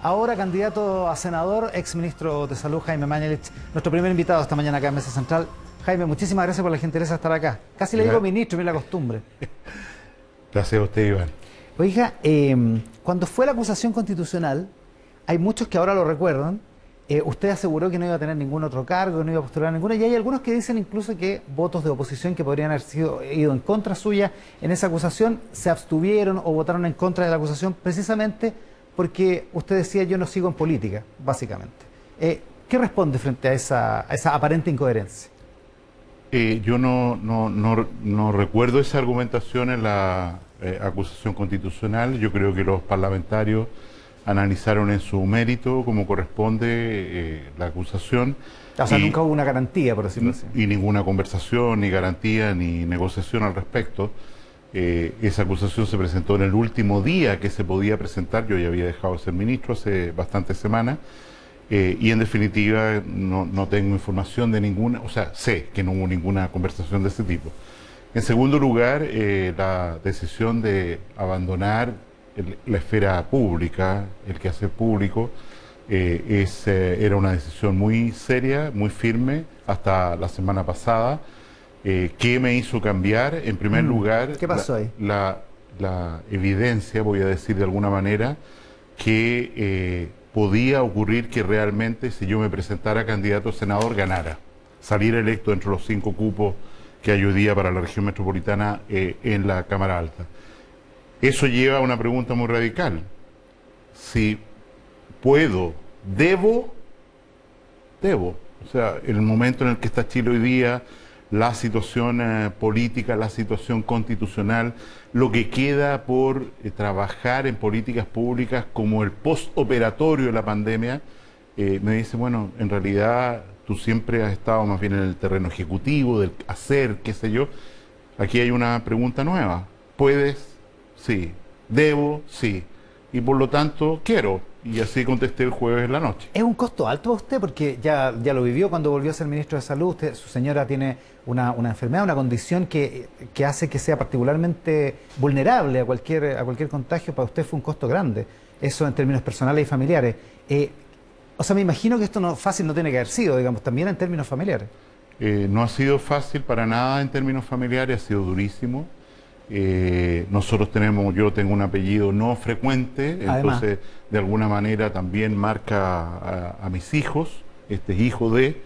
ahora candidato a senador, ex ministro de Salud, Jaime Mañalich, nuestro primer invitado esta mañana acá en Mesa Central. Jaime, muchísimas gracias por la gentileza de estar acá. Casi le digo ministro, mira la costumbre. Gracias a usted, Iván. Oiga, cuando fue la acusación constitucional, hay muchos que ahora lo recuerdan, usted aseguró que no iba a tener ningún otro cargo, que no iba a postular ninguna, y hay algunos que dicen incluso que votos de oposición que podrían haber ido en contra suya en esa acusación se abstuvieron o votaron en contra de la acusación precisamente porque usted decía yo no sigo en política, básicamente. ¿Qué responde frente a esa aparente incoherencia? Yo no recuerdo esa argumentación en la acusación constitucional. Yo creo que los parlamentarios analizaron en su mérito como corresponde la acusación. O sea, nunca hubo una garantía, por decirlo así. Y ninguna conversación, ni garantía, ni negociación al respecto. Esa acusación se presentó en el último día que se podía presentar. Yo ya había dejado de ser ministro hace bastantes semanas. Y en definitiva no tengo información de ninguna, o sea, sé que no hubo ninguna conversación de ese tipo. En segundo lugar, la decisión de abandonar la esfera pública, el quehacer público, era una decisión muy seria, muy firme, hasta la semana pasada, que me hizo cambiar, en primer lugar, ¿qué pasó ahí? La evidencia, voy a decir de alguna manera, que podía ocurrir que realmente si yo me presentara candidato a senador ganara, salir electo entre los 5 cupos que hay hoy día para la región metropolitana en la Cámara Alta. Eso lleva a una pregunta muy radical. Si puedo, debo. O sea, en el momento en el que está Chile hoy día, la situación política, la situación constitucional, lo que queda por trabajar en políticas públicas como el postoperatorio de la pandemia, me dice, bueno, en realidad tú siempre has estado más bien en el terreno ejecutivo, del hacer, qué sé yo. Aquí hay una pregunta nueva. ¿Puedes? Sí. ¿Debo? Sí. Y por lo tanto, quiero. Y así contesté el jueves en la noche. ¿Es un costo alto para usted? Porque ya lo vivió cuando volvió a ser ministro de Salud. Su señora tiene una enfermedad, una condición que hace que sea particularmente vulnerable a cualquier contagio. Para usted fue un costo grande. Eso en términos personales y familiares. O sea, me imagino que esto fácil no tiene que haber sido, digamos, también en términos familiares. No ha sido fácil para nada en términos familiares, ha sido durísimo. Yo tengo un apellido no frecuente, Además, entonces de alguna manera también marca a mis hijos, este es hijo de,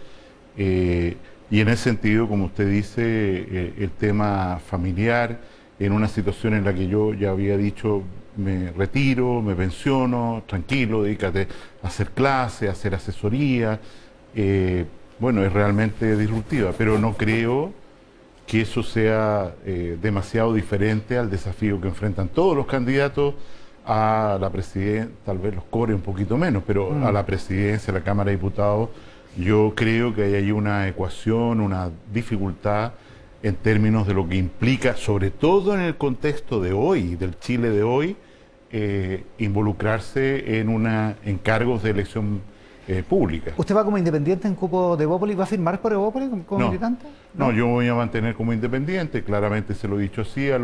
y en ese sentido, como usted dice, el tema familiar, en una situación en la que yo ya había dicho, me retiro, me pensiono, tranquilo, dedícate a hacer clases, a hacer asesoría, bueno, es realmente disruptiva, pero no creo que eso sea demasiado diferente al desafío que enfrentan todos los candidatos a la presidencia, tal vez los cobre un poquito menos, pero a la presidencia, a la Cámara de Diputados, yo creo que hay ahí una ecuación, una dificultad en términos de lo que implica, sobre todo en el contexto de hoy, del Chile de hoy, involucrarse en cargos de elección pública. ¿Usted va como independiente en cupo de Evópolis? ¿Va a firmar por Evópolis como militante? No, yo me voy a mantener como independiente, claramente se lo he dicho así a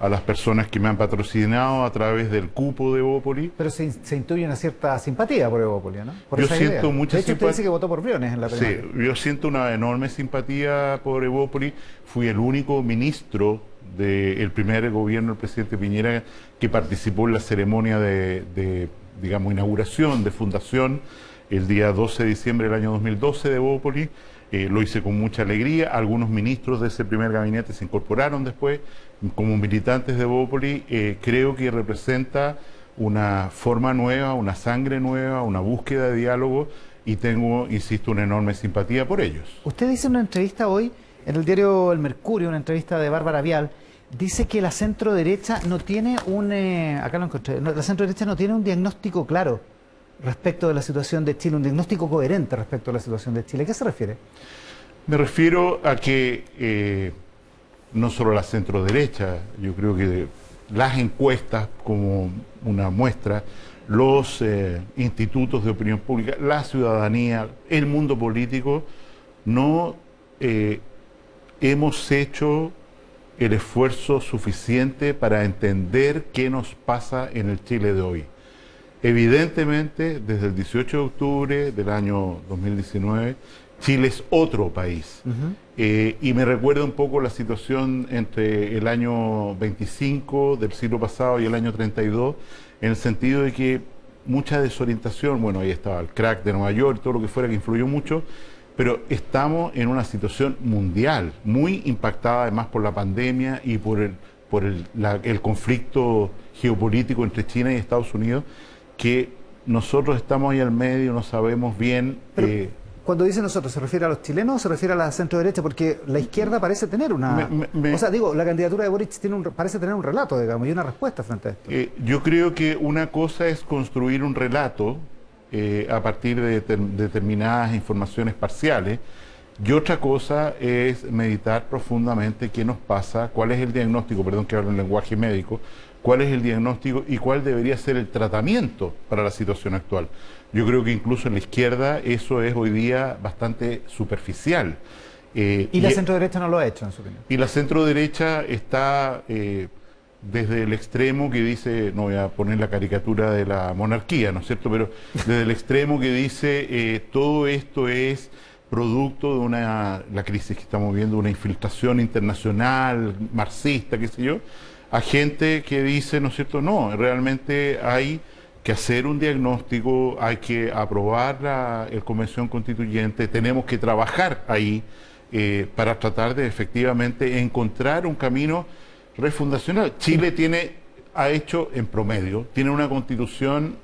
las personas que me han patrocinado a través del cupo de Evópolis. Pero se intuye una cierta simpatía por Evópolis, ¿no? Por yo esa siento idea. mucha simpatía. De hecho, usted dice que votó por Briones en la primaria. Sí, yo siento una enorme simpatía por Evópolis. Fui el único ministro del primer gobierno del presidente Piñera que participó en la ceremonia de digamos, inauguración, de fundación, el día 12 de diciembre del año 2012 de Evópolis. Lo hice con mucha alegría. Algunos ministros de ese primer gabinete se incorporaron después como militantes de Evópolis. Creo que representa una forma nueva, una sangre nueva, una búsqueda de diálogo y tengo, insisto, una enorme simpatía por ellos. Usted dice en una entrevista hoy en el diario El Mercurio, una entrevista de Bárbara Vial, dice que la centro-derecha no tiene acá lo encontré, la centro-derecha no tiene un diagnóstico claro respecto de la situación de Chile, un diagnóstico coherente respecto a la situación de Chile. ¿A qué se refiere? Me refiero a que no solo la centro-derecha, yo creo que las encuestas como una muestra, los institutos de opinión pública, la ciudadanía, el mundo político, no hemos hecho el esfuerzo suficiente para entender qué nos pasa en el Chile de hoy. Evidentemente, desde el 18 de octubre del año 2019, Chile es otro país. Y me recuerda un poco la situación entre el año 25 del siglo pasado y el año 32, en el sentido de que mucha desorientación, bueno, ahí estaba el crack de Nueva York, todo lo que fuera que influyó mucho, pero estamos en una situación mundial, muy impactada además por la pandemia y por el conflicto geopolítico entre China y Estados Unidos, que nosotros estamos ahí al medio, no sabemos bien. Cuando dice nosotros, ¿se refiere a los chilenos o se refiere a la centro derecha? Porque la izquierda parece tener una... O sea, digo, la candidatura de Boric parece tener un relato, digamos, y una respuesta frente a esto. Yo creo que una cosa es construir un relato a partir de determinadas informaciones parciales, y otra cosa es meditar profundamente qué nos pasa, cuál es el diagnóstico, perdón que hablo en lenguaje médico, cuál es el diagnóstico y cuál debería ser el tratamiento para la situación actual. Yo creo que incluso en la izquierda eso es hoy día bastante superficial. Y la centro-derecha no lo ha hecho, en su opinión. Y la centro-derecha está desde el extremo que dice, no voy a poner la caricatura de la monarquía, ¿no es cierto? Pero desde el extremo que dice todo esto es producto de la crisis que estamos viendo, una infiltración internacional, marxista, qué sé yo, a gente que dice, ¿no es cierto? No, realmente hay que hacer un diagnóstico, hay que aprobar la Convención Constituyente, tenemos que trabajar ahí para tratar de efectivamente encontrar un camino refundacional. Chile ha hecho en promedio, tiene una constitución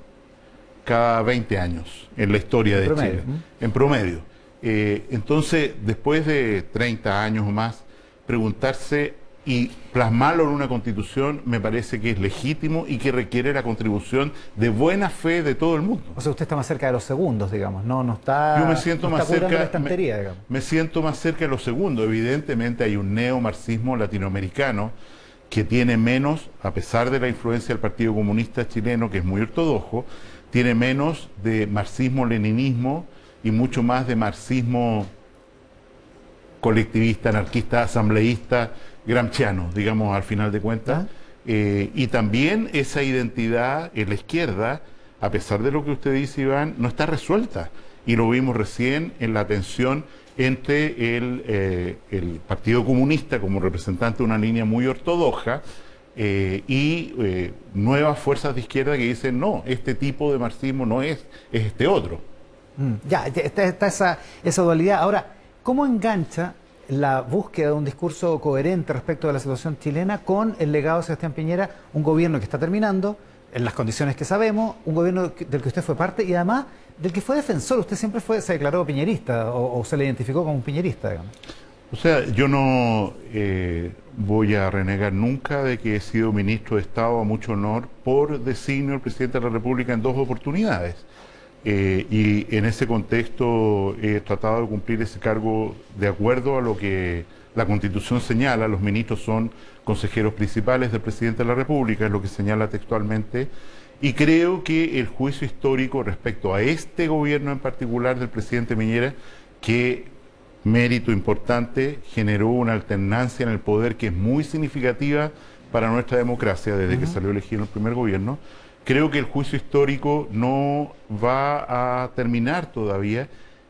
cada 20 años en la historia de Chile, en promedio. Entonces, después de 30 años o más, preguntarse y plasmarlo en una constitución me parece que es legítimo y que requiere la contribución de buena fe de todo el mundo. O sea, usted está más cerca de los segundos, digamos, no está. Yo me siento más cerca de la estantería, digamos. Me siento más cerca de los segundos. Evidentemente hay un neomarxismo latinoamericano que tiene menos, a pesar de la influencia del Partido Comunista Chileno, que es muy ortodoxo, tiene menos de marxismo-leninismo y mucho más de marxismo colectivista, anarquista, asambleísta, gramsciano, digamos, al final de cuentas. Y también esa identidad en la izquierda, a pesar de lo que usted dice, Iván, no está resuelta. Y lo vimos recién en la tensión entre el Partido Comunista como representante de una línea muy ortodoxa y nuevas fuerzas de izquierda que dicen, no, este tipo de marxismo no es este otro. Ya, está esa dualidad. Ahora, ¿cómo engancha la búsqueda de un discurso coherente respecto de la situación chilena con el legado de Sebastián Piñera, un gobierno que está terminando, en las condiciones que sabemos, un gobierno del que usted fue parte y además del que fue defensor? Usted siempre se declaró piñerista o se le identificó como un piñerista, digamos. O sea, yo no voy a renegar nunca de que he sido ministro de Estado a mucho honor por designio del presidente de la República en 2 oportunidades. Y en ese contexto he tratado de cumplir ese cargo de acuerdo a lo que la Constitución señala. Los ministros son consejeros principales del presidente de la República, es lo que señala textualmente. Y creo que el juicio histórico respecto a este gobierno en particular del presidente Piñera, que mérito importante, generó una alternancia en el poder que es muy significativa para nuestra democracia desde que salió elegido el primer gobierno. Creo que el juicio histórico no va a terminar todavía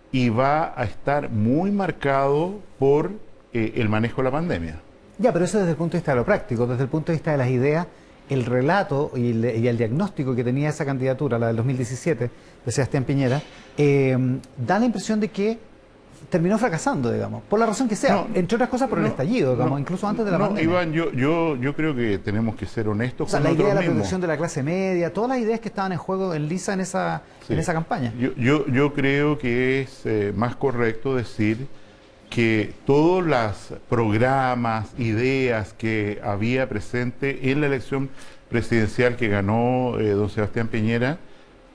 y va a estar muy marcado por el manejo de la pandemia. Ya, pero eso desde el punto de vista de lo práctico, desde el punto de vista de las ideas, el relato y el diagnóstico que tenía esa candidatura, la del 2017, de Sebastián Piñera, da la impresión de que terminó fracasando, digamos, por la razón que sea, entre otras cosas por el estallido, digamos, incluso antes de la pandemia. Iván, yo creo que tenemos que ser honestos con nosotros mismos. La idea de la protección de la clase media, todas las ideas que estaban en juego en lisa en esa campaña. Yo creo que es más correcto decir que todos los programas, ideas que había presente en la elección presidencial que ganó don Sebastián Piñera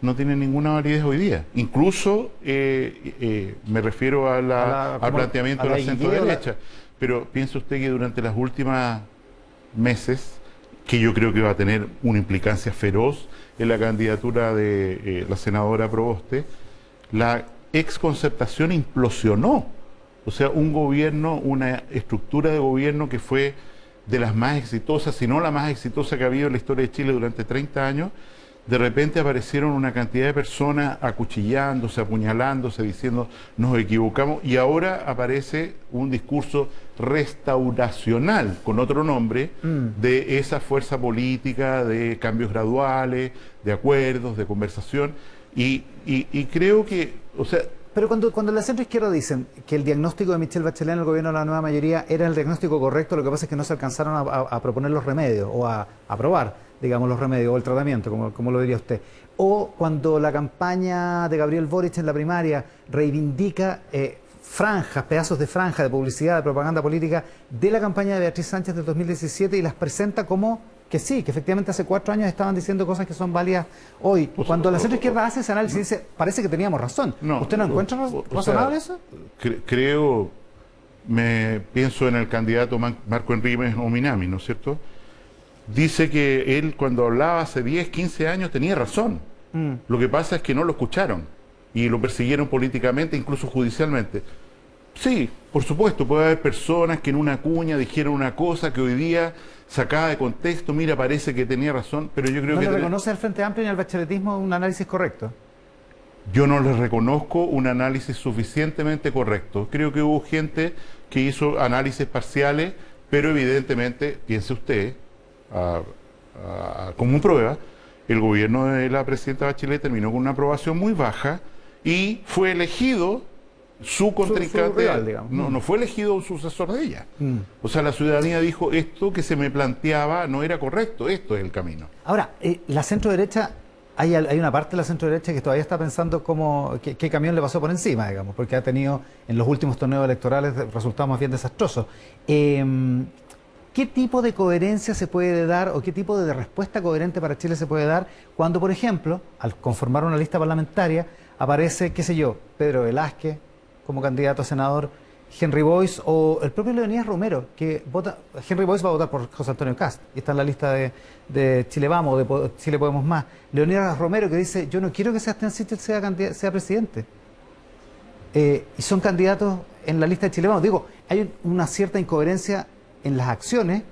no tienen ninguna validez hoy día. Incluso me refiero al planteamiento de la centro-derecha. Pero piensa usted que durante las últimas meses, que yo creo que va a tener una implicancia feroz en la candidatura de la senadora Proboste, la exconcertación implosionó. O sea, un gobierno, una estructura de gobierno que fue de las más exitosas, si no la más exitosa que ha habido en la historia de Chile durante 30 años, de repente aparecieron una cantidad de personas acuchillándose, apuñalándose, diciendo nos equivocamos, y ahora aparece un discurso restauracional con otro nombre de esa fuerza política de cambios graduales, de acuerdos, de conversación, y creo que, o sea, pero cuando la centro izquierda dicen que el diagnóstico de Michelle Bachelet en el gobierno de la nueva mayoría era el diagnóstico correcto, lo que pasa es que no se alcanzaron a proponer los remedios o a aprobar, digamos, los remedios o el tratamiento, como lo diría usted. O cuando la campaña de Gabriel Boric en la primaria reivindica franjas, pedazos de franja, de publicidad, de propaganda política de la campaña de Beatriz Sánchez del 2017 y las presenta como que sí, que efectivamente hace 4 años estaban diciendo cosas que son válidas hoy. Cuando la centro izquierda hace ese análisis dice, parece que teníamos razón. ¿Usted no encuentra razonable eso? Pienso en el candidato Marco Enríquez Ominami, ¿no es cierto? Dice que él cuando hablaba hace 10, 15 años tenía razón. Lo que pasa es que no lo escucharon y lo persiguieron políticamente, incluso judicialmente. Sí, por supuesto, puede haber personas que en una cuña dijeron una cosa que hoy día, sacada de contexto, mira, parece que tenía razón, pero yo creo ¿No que... le reconoce al Frente Amplio ni al bacheletismo un análisis correcto? Yo no les reconozco un análisis suficientemente correcto. Creo que hubo gente que hizo análisis parciales, pero evidentemente, piense usted, como prueba, el gobierno de la presidenta Bachelet terminó con una aprobación muy baja y fue elegido su contrincante, su rival, digamos. No fue elegido un sucesor de ella. O sea, la ciudadanía dijo, esto que se me planteaba no era correcto, esto es el camino. Ahora, la centro derecha, hay una parte de la centro derecha que todavía está pensando qué camión le pasó por encima, digamos, porque ha tenido en los últimos torneos electorales resultados más bien desastrosos. ¿Qué tipo de coherencia se puede dar o qué tipo de respuesta coherente para Chile se puede dar cuando, por ejemplo, al conformar una lista parlamentaria, aparece, qué sé yo, Pedro Velázquez como candidato a senador, Henry Boyce o el propio Leonidas Romero, que vota? Henry Boyce va a votar por José Antonio Kast, y está en la lista de Chile Vamos, de Chile Podemos Más. Leonidas Romero que dice, yo no quiero que Sebastián Sichel sea presidente. Y son candidatos en la lista de Chile Vamos. Digo, hay una cierta incoherencia en las acciones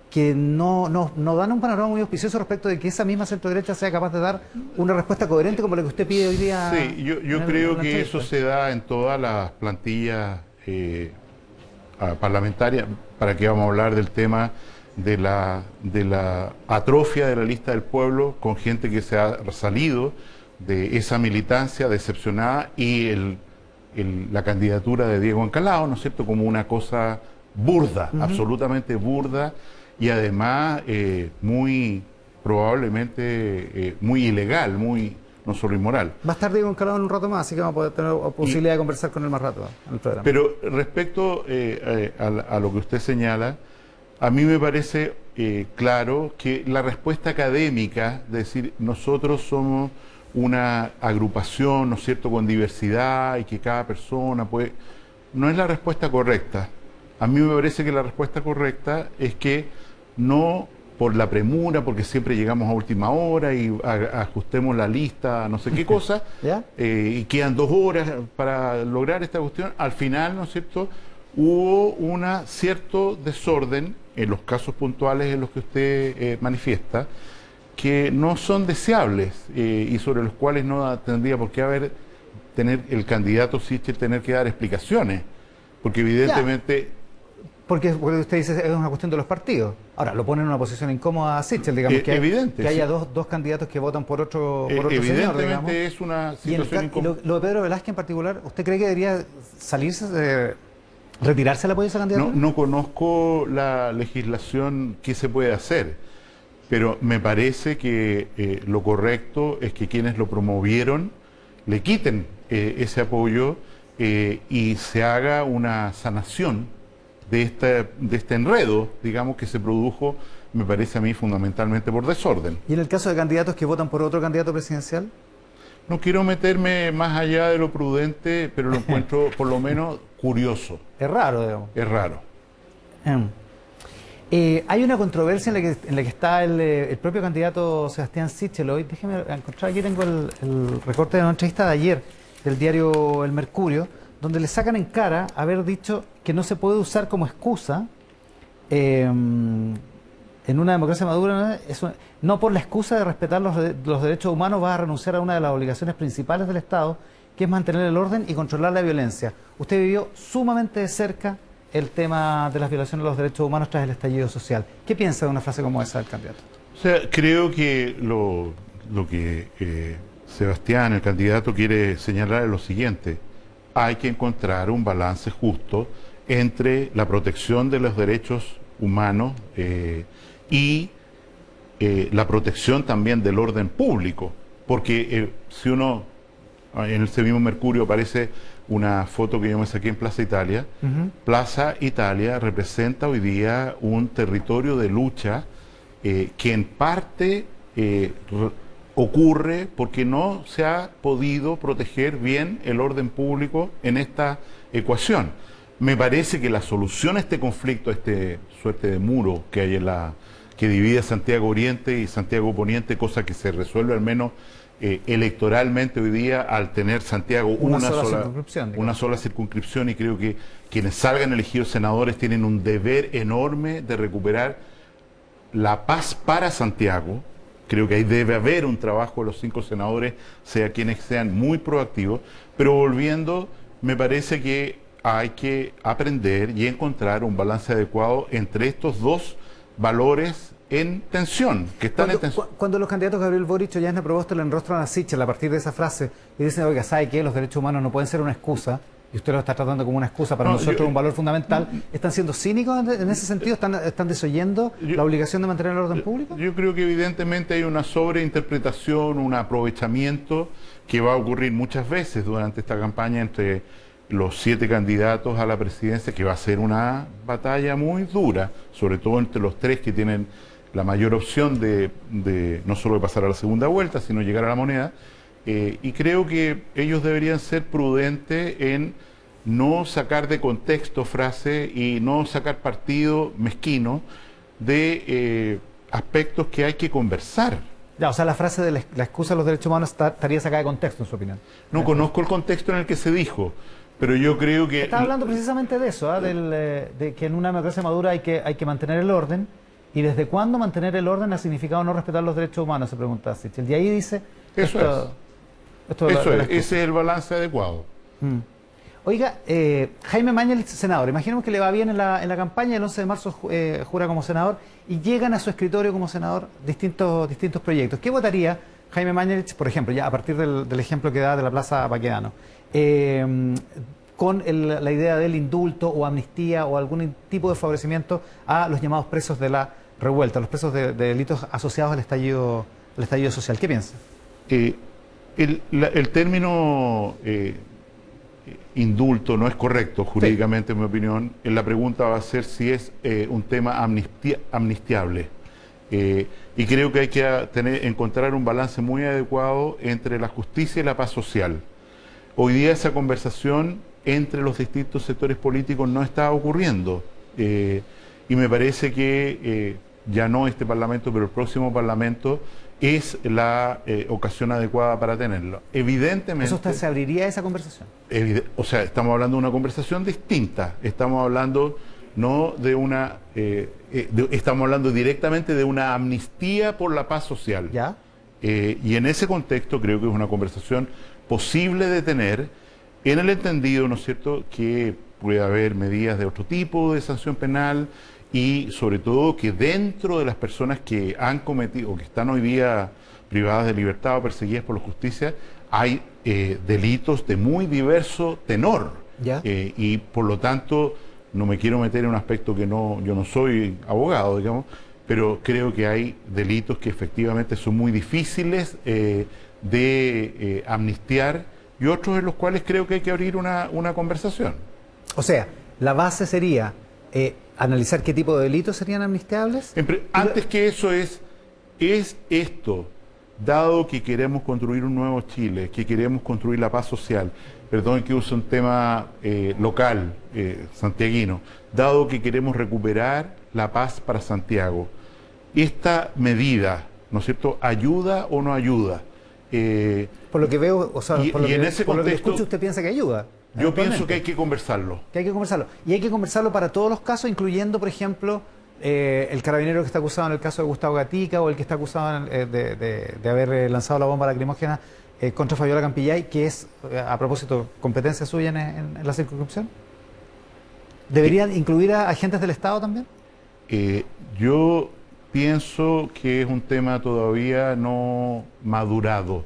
que no dan un panorama muy auspicioso respecto de que esa misma centro-derecha sea capaz de dar una respuesta coherente como la que usted pide hoy día. Sí, yo creo que eso se da en todas las plantillas parlamentarias. ¿Para qué vamos a hablar del tema de la atrofia de la lista del pueblo con gente que se ha salido de esa militancia decepcionada y la candidatura de Diego Encalado, ¿no es cierto?, como una cosa burda, absolutamente burda, y además muy probablemente muy ilegal, muy no solo inmoral. Va a estar Diego Encalado en un rato más, así que vamos a poder tener posibilidad de conversar con él más rato en el programa. Pero respecto a lo que usted señala, a mí me parece claro que la respuesta académica, de decir, nosotros somos una agrupación, ¿no es cierto?, con diversidad y que cada persona puede... No es la respuesta correcta. A mí me parece que la respuesta correcta es que no por la premura, porque siempre llegamos a última hora y ajustemos la lista, no sé qué cosa, y quedan 2 horas para lograr esta cuestión. Al final, ¿no es cierto?, hubo un cierto desorden en los casos puntuales en los que usted manifiesta, que no son deseables y sobre los cuales no tendría por qué tener el candidato Sichel tener que dar explicaciones, porque evidentemente... Porque usted dice es una cuestión de los partidos. Ahora, lo pone en una posición incómoda a Sichel, digamos, que haya dos candidados que votan por otro señor, digamos. Es una situación incómoda. Y lo de Pedro Velázquez en particular, ¿usted cree que debería salirse, retirarse el apoyo de esa candidatura? No conozco la legislación que se puede hacer, pero me parece que lo correcto es que quienes lo promovieron le quiten ese apoyo y se haga una sanación de este enredo, digamos, que se produjo, me parece a mí, fundamentalmente por desorden. ¿Y en el caso de candidatos que votan por otro candidato presidencial? No quiero meterme más allá de lo prudente, pero lo encuentro por lo menos curioso. Es raro, digamos. Es raro. Hay una controversia en la que está el propio candidato Sebastián Sichel hoy. Déjeme encontrar, aquí tengo el recorte de una entrevista de ayer del diario El Mercurio, donde le sacan en cara haber dicho que no se puede usar como excusa en una democracia madura, no por la excusa de respetar los derechos humanos vas a renunciar a una de las obligaciones principales del Estado, que es mantener el orden y controlar la violencia. Usted vivió sumamente de cerca el tema de las violaciones de los derechos humanos tras el estallido social. ¿Qué piensa de una frase como esa del candidato? O sea, creo que lo que Sebastián, el candidato, quiere señalar es lo siguiente: hay que encontrar un balance justo entre la protección de los derechos humanos y la protección también del orden público, porque si uno, en ese mismo Mercurio aparece una foto que yo me saqué en Plaza Italia. Plaza Italia representa hoy día un territorio de lucha que en parte ocurre porque no se ha podido proteger bien el orden público en esta ecuación. Me parece que la solución a este conflicto, a este suerte de muro que hay que divide Santiago Oriente y Santiago Poniente, cosa que se resuelve al menos electoralmente hoy día al tener Santiago una sola circunscripción, y creo que quienes salgan elegidos senadores tienen un deber enorme de recuperar la paz para Santiago. Creo que ahí debe haber un trabajo de los 5 senadores, sea quienes sean, muy proactivos, pero volviendo, me parece que hay que aprender y encontrar un balance adecuado entre estos dos valores en tensión, que están en tensión. Cuando los candidatos Gabriel Boric y Yasna Proboste le enrostran a Sichel a partir de esa frase y dicen, oiga, ¿sabe qué? Los derechos humanos no pueden ser una excusa, y usted lo está tratando como una excusa, para nosotros un valor fundamental, ¿están siendo cínicos en ese sentido? ¿Están desoyendo la obligación de mantener el orden público? Yo creo que evidentemente hay una sobreinterpretación, un aprovechamiento que va a ocurrir muchas veces durante esta campaña entre los 7 candidatos a la presidencia, que va a ser una batalla muy dura, sobre todo entre los 3 que tienen la mayor opción de no solo de pasar a la segunda vuelta, sino llegar a la moneda. Y creo que ellos deberían ser prudentes en no sacar de contexto frase y no sacar partido mezquino de aspectos que hay que conversar. Ya, o sea, la frase de la excusa de los derechos humanos estaría sacada de contexto, en su opinión. No conozco el contexto en el que se dijo, pero yo creo que... Está hablando precisamente de eso, de que en una democracia madura hay que mantener el orden. ¿Y desde cuándo mantener el orden ha significado no respetar los derechos humanos?, se pregunta Sichel. Y ahí dice... Ese es el balance adecuado. Oiga, Jaime Mañalich, senador, imaginemos que le va bien en la campaña, el 11 de marzo jura como senador, y llegan a su escritorio como senador distintos proyectos. ¿Qué votaría Jaime Mañalich, por ejemplo, ya a partir del ejemplo que da de la Plaza Baquedano, con la idea del indulto o amnistía o algún tipo de favorecimiento a los llamados presos de la revuelta, los presos de delitos asociados al estallido social? ¿Qué piensa? El término indulto no es correcto jurídicamente, en mi opinión. La pregunta va a ser si es un tema amnistiable. Y creo que hay que encontrar un balance muy adecuado entre la justicia y la paz social. Hoy día esa conversación entre los distintos sectores políticos no está ocurriendo. Y me parece que ya no este Parlamento, pero el próximo Parlamento es la ocasión adecuada para tenerlo. Evidentemente... ¿Eso usted se abriría a esa conversación? O sea, estamos hablando de una conversación distinta. Estamos hablando no de una... estamos hablando directamente de una amnistía por la paz social. ¿Ya? Y en ese contexto creo que es una conversación posible de tener, en el entendido, ¿no es cierto?, que puede haber medidas de otro tipo de sanción penal, y sobre todo que dentro de las personas que han cometido o que están hoy día privadas de libertad o perseguidas por la justicia, hay delitos de muy diverso tenor. ¿Ya? Y por lo tanto, no me quiero meter en un aspecto que yo no soy abogado, digamos, pero creo que hay delitos que efectivamente son muy difíciles de amnistiar, y otros en los cuales creo que hay que abrir una conversación. O sea, la base sería analizar qué tipo de delitos serían amnistiables. Antes que eso es esto, dado que queremos construir un nuevo Chile, que queremos construir la paz social, perdón que use un tema local, santiaguino, dado que queremos recuperar la paz para Santiago, esta medida, ¿no es cierto?, ¿ayuda o no ayuda? Por lo que veo, o sea, por lo que escucho, usted piensa que ayuda. Yo pienso que hay que conversarlo. Que hay que conversarlo. Y hay que conversarlo para todos los casos, incluyendo, por ejemplo, el carabinero que está acusado en el caso de Gustavo Gatica o el que está acusado de haber lanzado la bomba lacrimógena contra Fabiola Campillay, que es, a propósito, competencia suya en la circunscripción? ¿Deberían incluir a agentes del Estado también? Yo pienso que es un tema todavía no madurado.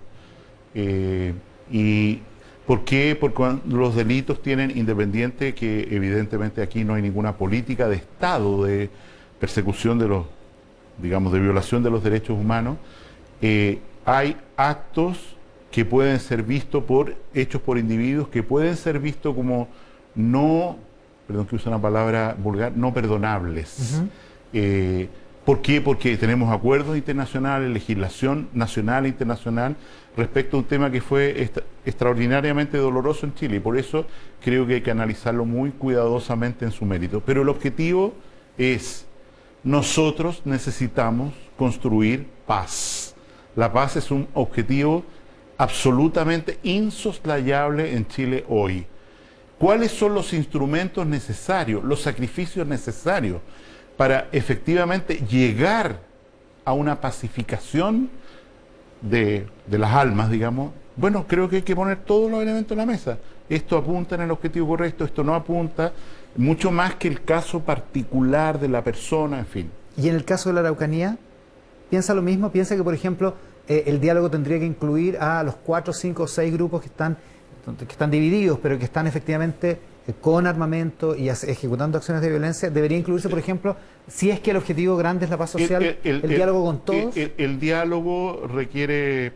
¿Y por qué? Porque los delitos tienen, independiente que evidentemente aquí no hay ninguna política de Estado de persecución de los, digamos, de violación de los derechos humanos, hay actos que pueden ser vistos hechos por individuos que pueden ser vistos como no, perdón que use una palabra vulgar, no perdonables. ¿Por qué? Porque tenemos acuerdos internacionales, legislación nacional e internacional respecto a un tema que fue extraordinariamente doloroso en Chile, y por eso creo que hay que analizarlo muy cuidadosamente en su mérito. Pero el objetivo es, nosotros necesitamos construir paz. La paz es un objetivo absolutamente insoslayable en Chile hoy. ¿Cuáles son los instrumentos necesarios, los sacrificios necesarios para efectivamente llegar a una pacificación de las almas, digamos? Bueno, creo que hay que poner todos los elementos en la mesa. Esto apunta en el objetivo correcto, esto no apunta, mucho más que el caso particular de la persona, en fin. Y en el caso de la Araucanía, ¿piensa lo mismo? ¿Piensa que, por ejemplo, el diálogo tendría que incluir a los 4, 5 o 6 grupos que están divididos, pero que están efectivamente con armamento y ejecutando acciones de violencia? ¿Debería incluirse, por ejemplo, si es que el objetivo grande es la paz social, el diálogo con todos? El diálogo requiere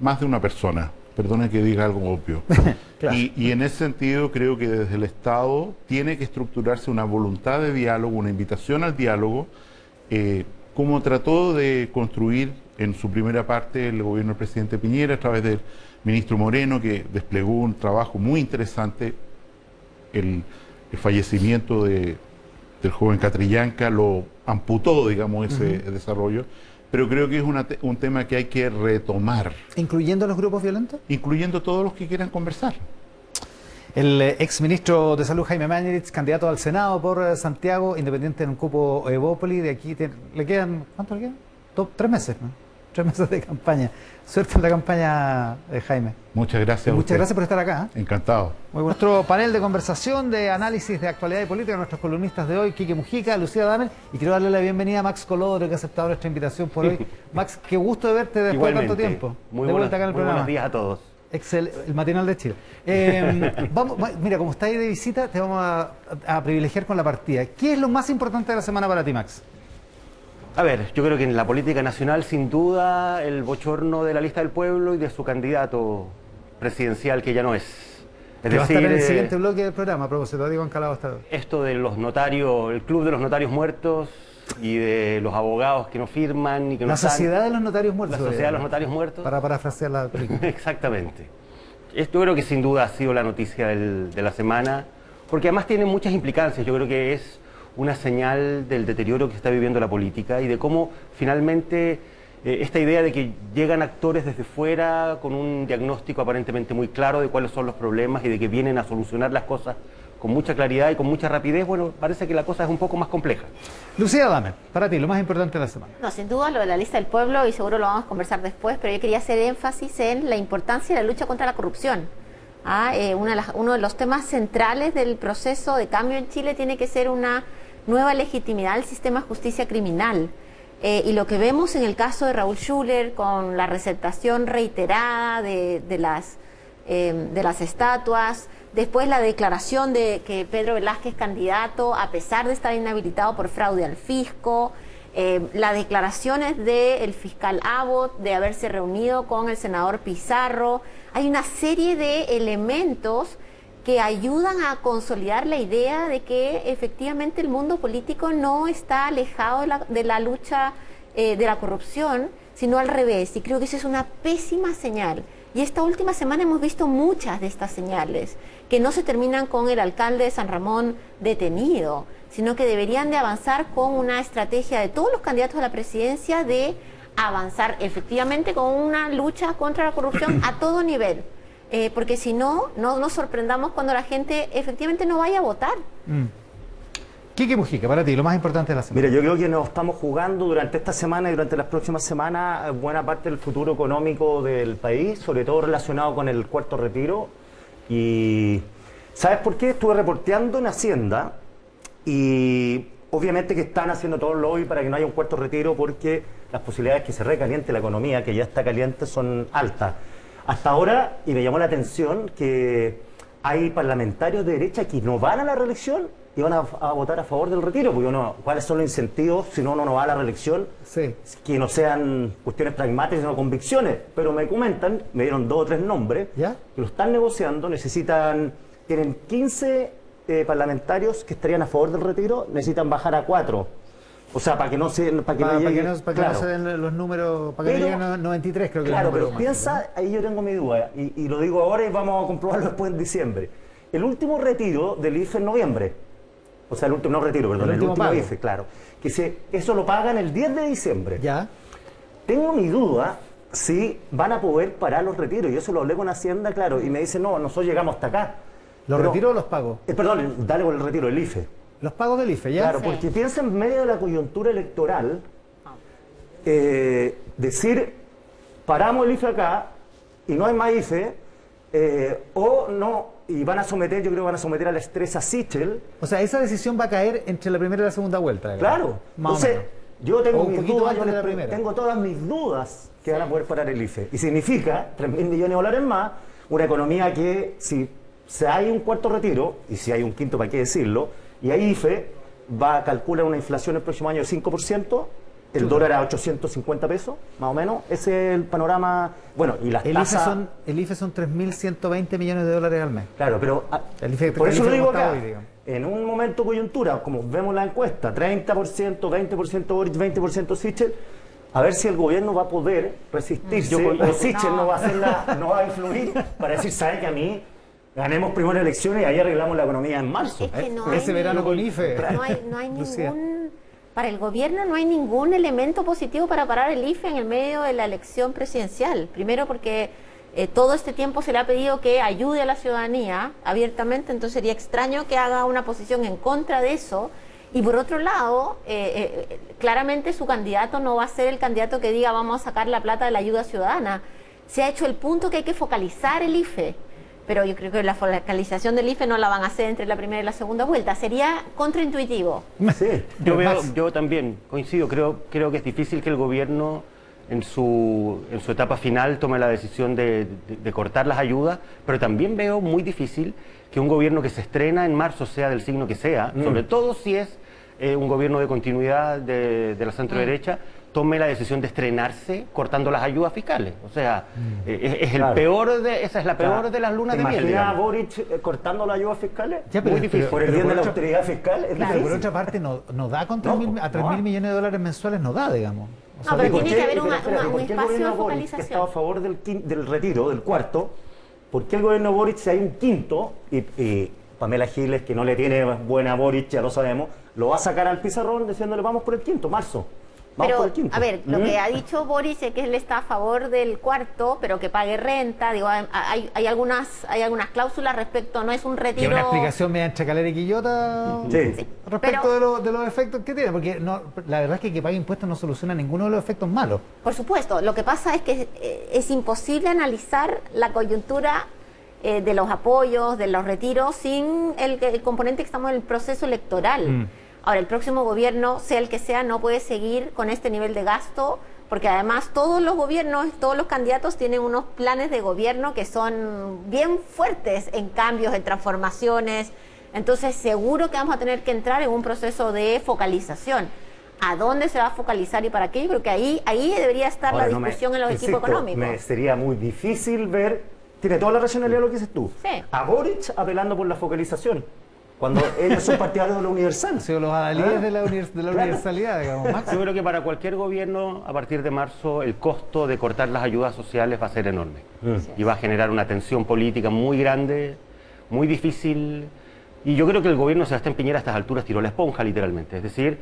más de una persona, perdone que diga algo obvio. Claro. Y en ese sentido creo que desde el Estado tiene que estructurarse una voluntad de diálogo, una invitación al diálogo, como trató de construir en su primera parte el gobierno del presidente Piñera a través del ministro Moreno, que desplegó un trabajo muy interesante. El fallecimiento del joven Catrillanca lo amputó, digamos, ese desarrollo, pero creo que es un tema que hay que retomar. ¿Incluyendo los grupos violentos? Incluyendo todos los que quieran conversar. El exministro de Salud, Jaime Mañalich, candidato al Senado por Santiago, independiente en un cupo Evópoli, de aquí le quedan, ¿cuánto le quedan? 3 meses, ¿no? 3 meses de campaña. Suerte en la campaña, Jaime. Muchas gracias. Muchas gracias por estar acá. Encantado. Nuestro panel de conversación, de análisis de actualidad y política, nuestros columnistas de hoy, Quique Mujica, Lucía Damer, y quiero darle la bienvenida a Max Colodro, que ha aceptado nuestra invitación por hoy. Max, qué gusto de verte después de tanto tiempo. Muy buenos días a todos. El matinal de Chile. Mira, como está ahí de visita, te vamos a privilegiar con la partida. ¿Qué es lo más importante de la semana para ti, Max? A ver, yo creo que en la política nacional, sin duda, el bochorno de la lista del pueblo y de su candidato presidencial, que ya no es. Es decir, va a estar en el siguiente bloque del programa, a propósito, digo, Encalado está. Esto de los notarios, el club de los notarios muertos y de los abogados que no firman y que no están. La sociedad de los notarios muertos. La sociedad de los notarios muertos. Para parafrasear la película. Exactamente. Esto creo que sin duda ha sido la noticia de la semana, porque además tiene muchas implicancias. Yo creo que es una señal del deterioro que está viviendo la política y de cómo finalmente esta idea de que llegan actores desde fuera con un diagnóstico aparentemente muy claro de cuáles son los problemas y de que vienen a solucionar las cosas con mucha claridad y con mucha rapidez, bueno, parece que la cosa es un poco más compleja. Lucía Damer, para ti, lo más importante de la semana. No, sin duda lo de la lista del pueblo, y seguro lo vamos a conversar después, pero yo quería hacer énfasis en la importancia de la lucha contra la corrupción. Uno de los temas centrales del proceso de cambio en Chile tiene que ser una nueva legitimidad del sistema de justicia criminal. Y lo que vemos en el caso de Raúl Schuller, con la receptación reiterada de las estatuas, después la declaración de que Pedro Velázquez, candidato, a pesar de estar inhabilitado por fraude al fisco, las declaraciones del fiscal Abbott de haberse reunido con el senador Pizarro. Hay una serie de elementos que ayudan a consolidar la idea de que efectivamente el mundo político no está alejado de la lucha de la corrupción, sino al revés. Y creo que esa es una pésima señal. Y esta última semana hemos visto muchas de estas señales, que no se terminan con el alcalde de San Ramón detenido, sino que deberían de avanzar con una estrategia de todos los candidatos a la presidencia de avanzar efectivamente con una lucha contra la corrupción a todo nivel. Porque si no, no nos sorprendamos cuando la gente efectivamente no vaya a votar. Quique Mujica, para ti, lo más importante de la semana. Mira, yo creo que nos estamos jugando durante esta semana y durante las próximas semanas buena parte del futuro económico del país, sobre todo relacionado con el cuarto retiro. Y ¿sabes por qué? Estuve reporteando en Hacienda y obviamente que están haciendo todo el lobby para que no haya un cuarto retiro porque las posibilidades de que se recaliente la economía, que ya está caliente, son altas. Hasta ahora, y me llamó la atención, que hay parlamentarios de derecha que no van a la reelección y van a votar a favor del retiro, porque ¿cuáles son los incentivos si uno no va a la reelección? Sí. Que no sean cuestiones pragmáticas, sino convicciones. Pero me comentan, me dieron 2 o 3 nombres, ¿Ya? que lo están negociando, tienen 15 parlamentarios que estarían a favor del retiro, necesitan bajar a 4. O sea, para que no se... Para que no llegue, para que no se den los números, para que no lleguen a 93, creo que claro, es el número pero máximo, piensa, ahí yo tengo mi duda, y lo digo ahora y vamos a comprobarlo después en diciembre. El último retiro del IFE en noviembre, o sea, el último pago. IFE, claro, eso lo pagan el 10 de diciembre. ¿no? Ya. Tengo mi duda si van a poder parar los retiros, y eso lo hablé con Hacienda, claro, y me dice, no, nosotros llegamos hasta acá. ¿Los retiros o los pagos? Perdón, dale con el retiro, el IFE. Los pagos del IFE, ¿ya? Claro, Sí. porque piensa en medio de la coyuntura electoral, decir, paramos el IFE acá y no hay más IFE, o no, y van a someter, yo creo que van a someter al estrés a Sichel. O sea, esa decisión va a caer entre la primera y la segunda vuelta. digamos. Claro, Más o entonces menos. yo tengo O un mis poquito dudas, antes de la primera. tengo todas mis dudas que van a poder parar el IFE. Y significa 3.000 millones de dólares más, una economía que si hay un cuarto retiro, y si hay un quinto, para qué decirlo, y hay IFE, va a calcular una inflación el próximo año de 5%, el dólar a 850 pesos, más o menos. Ese es el panorama. Bueno, y las tasas... El IFE son 3.120 millones de dólares al mes. Claro, pero El IFE por eso lo digo como está acá. hoy, digamos. En un momento coyuntura, como vemos la encuesta, 30%, 20% Boric, 20% Sichel, a ver si el gobierno va a poder resistirse, o Sichel no va a influir para decir, ¿sabe que a mí ganemos primero elecciones y ahí arreglamos la economía en marzo? Es que no Ese hay verano con IFE. No hay Lucía. para el gobierno no hay ningún elemento positivo para parar el IFE en el medio de la elección presidencial. Primero porque todo este tiempo se le ha pedido que ayude a la ciudadanía abiertamente, entonces sería extraño que haga una posición en contra de eso. Y por otro lado, claramente su candidato no va a ser el candidato que diga vamos a sacar la plata de la ayuda ciudadana. Se ha hecho el punto que hay que focalizar el IFE. Pero yo creo que la focalización del IFE no la van a hacer entre la primera y la segunda vuelta. Sería contraintuitivo. Sí. Yo también coincido, creo que es difícil que el gobierno en su etapa final tome la decisión de cortar las ayudas, pero también veo muy difícil que un gobierno que se estrena en marzo, sea del signo que sea, sobre todo si es un gobierno de continuidad de la centro-derecha, tome la decisión de estrenarse cortando las ayudas fiscales. O sea, es el Claro. esa es la peor de las lunas de miel, ¿Te imaginas a digamos. Boric cortando las ayudas fiscales? Ya, pero- Muy difícil. pero- Por el pero bien por de la otra- austeridad fiscal es Pero por difícil. otra parte, no da con No, 3.000 a 3.000 no. millones de dólares mensuales, no da, digamos. O sea, No, pero ¿Y por tiene qué- que haber pero un espérate, ¿por qué el espacio gobierno de Boric, que focalización? estaba a favor del retiro, del cuarto, ¿por qué el gobierno Boric, si hay un quinto, y Pamela Giles, que no le tiene buena a Boric, ya lo sabemos, lo va a sacar al pizarrón diciéndole vamos por el quinto, marzo? Vamos por Pero, el quinto. a ver, lo que ha dicho Boris es que él está a favor del cuarto, pero que pague renta. Digo, hay algunas cláusulas respecto, no es un que retiro. una explicación mediante Calera y Quillota Sí. respecto Pero- de los efectos que tiene, porque la verdad es que pague impuestos no soluciona ninguno de los efectos malos. Por supuesto, lo que pasa es que es imposible analizar la coyuntura de los apoyos, de los retiros, sin el componente que estamos en el proceso electoral. Ahora, el próximo gobierno, sea el que sea, no puede seguir con este nivel de gasto, porque además todos los gobiernos, todos los candidatos tienen unos planes de gobierno que son bien fuertes en cambios, en transformaciones. Entonces, seguro que vamos a tener que entrar en un proceso de focalización. ¿A dónde se va a focalizar y para qué? Yo creo que ahí debería estar Ahora, la no me- discusión en los insisto, equipos económicos. Me sería muy difícil ver, tiene toda la racionalidad lo que dices tú, Sí. a Boric apelando por la focalización, cuando ellos son partidarios de lo universal. Han sido los adalides de la Claro. universalidad, digamos, Max. Yo creo que para cualquier gobierno, a partir de marzo, el costo de cortar las ayudas sociales va a ser enorme. Y va a generar una tensión política muy grande, muy difícil. Y yo creo que el gobierno de Sebastián Piñera a estas alturas tiró la esponja, literalmente. Es decir,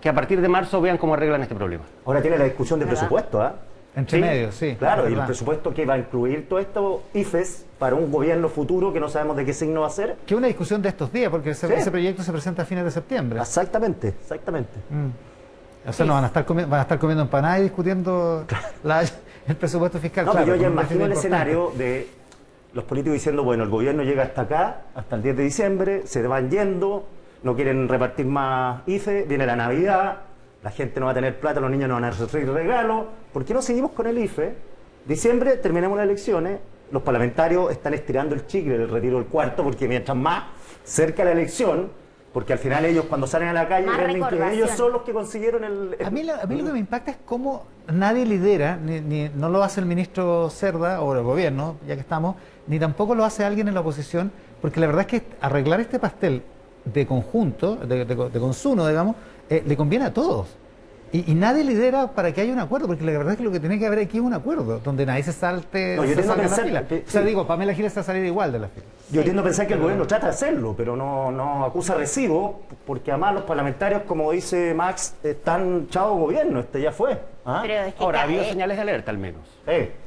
que a partir de marzo vean cómo arreglan este problema. Ahora tiene la discusión de ¿Verdad? presupuesto, ¿ah? Entre medio, sí. Claro, es y el verdad. presupuesto que va a incluir todo esto, IFES, para un gobierno futuro que no sabemos de qué signo va a ser. Que es una discusión de estos días, porque Sí. ese proyecto se presenta a fines de septiembre. Exactamente, exactamente. O sea, no van a estar, van a estar comiendo empanadas y discutiendo el presupuesto fiscal. No, claro, pero yo ya con un imagino el déficit importante. escenario de los políticos diciendo, bueno, el gobierno llega hasta acá, hasta el 10 de diciembre, se van yendo, no quieren repartir más IFE, viene la Navidad, la gente no va a tener plata, los niños no van a recibir regalos. ¿Por qué no seguimos con el IFE? Diciembre, terminamos las elecciones, los parlamentarios están estirando el chicle del retiro del cuarto, porque mientras más cerca la elección, porque al final ellos cuando salen a la calle Más venden que recordación. ellos son los que consiguieron el... A mí lo que me impacta es cómo nadie lidera, no lo hace el ministro Cerda o el gobierno, ya que estamos, ni tampoco lo hace alguien en la oposición, porque la verdad es que arreglar este pastel de conjunto, de consumo, digamos, le conviene a todos. Y nadie lidera para que haya un acuerdo, porque la verdad es que lo que tiene que haber aquí es un acuerdo, donde nadie se salte, No, yo se tiendo a salga de la pensar fila. que- O sea, sí. digo, Pamela Giles está a salir igual de la fila. Yo tiendo a pensar que el gobierno trata de hacerlo, pero no acusa recibo, porque además los parlamentarios, como dice Max, están chavo gobierno, ya fue. ¿Ah? Pero es que Ahora, ha habido eh, señales de alerta al menos.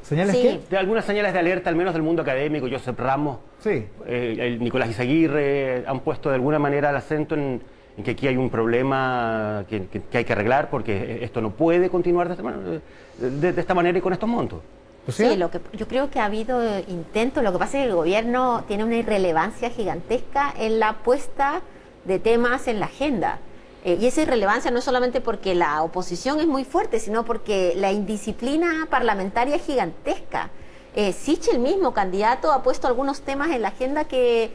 ¿Señales Sí. qué? De algunas señales de alerta, al menos del mundo académico, Josep Ramos, Sí. el Nicolás Izaguirre, han puesto de alguna manera el acento en que aquí hay un problema que hay que arreglar porque esto no puede continuar de esta manera y con estos montos. ¿O sea? Sí, yo creo que ha habido intentos, lo que pasa es que el gobierno tiene una irrelevancia gigantesca en la puesta de temas en la agenda. Y esa irrelevancia no es solamente porque la oposición es muy fuerte, sino porque la indisciplina parlamentaria es gigantesca. Sichel mismo, candidato, ha puesto algunos temas en la agenda que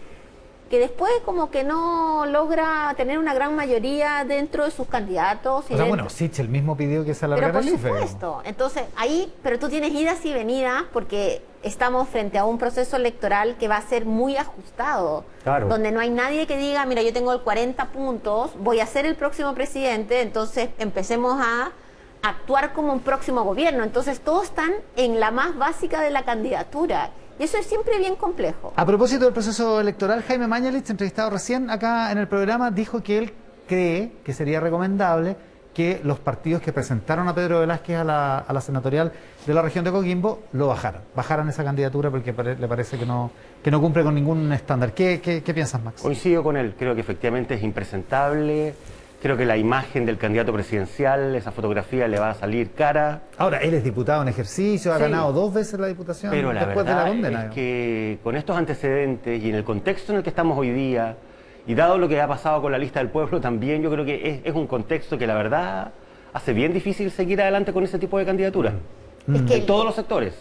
después como que no logra tener una gran mayoría dentro de sus candidatos. O sea, bueno, Sichel mismo pidió que se Pero alargara por el IFE. supuesto, entonces ahí, pero tú tienes idas y venidas porque estamos frente a un proceso electoral que va a ser muy ajustado, Claro. donde no hay nadie que diga, mira, yo tengo el 40 puntos, voy a ser el próximo presidente, entonces empecemos a actuar como un próximo gobierno. Entonces todos están en la más básica de la candidatura y eso es siempre bien complejo. A propósito del proceso electoral, Jaime Mañalich, entrevistado recién acá en el programa, dijo que él cree que sería recomendable que los partidos que presentaron a Pedro Velázquez a la senatorial de la región de Coquimbo lo bajaran esa candidatura porque le parece que no cumple con ningún estándar. ¿Qué piensas, Max? Coincido con él, creo que efectivamente es impresentable, creo que la imagen del candidato presidencial, esa fotografía le va a salir cara. Ahora, él es diputado en ejercicio, ha Sí. ganado 2 veces la diputación Pero la después de la verdad condena. es que con estos antecedentes y en el contexto en el que estamos hoy día, y dado lo que ha pasado con la lista del pueblo también, yo creo que es un contexto que la verdad hace bien difícil seguir adelante con ese tipo de candidaturas. Es que En todos los sectores.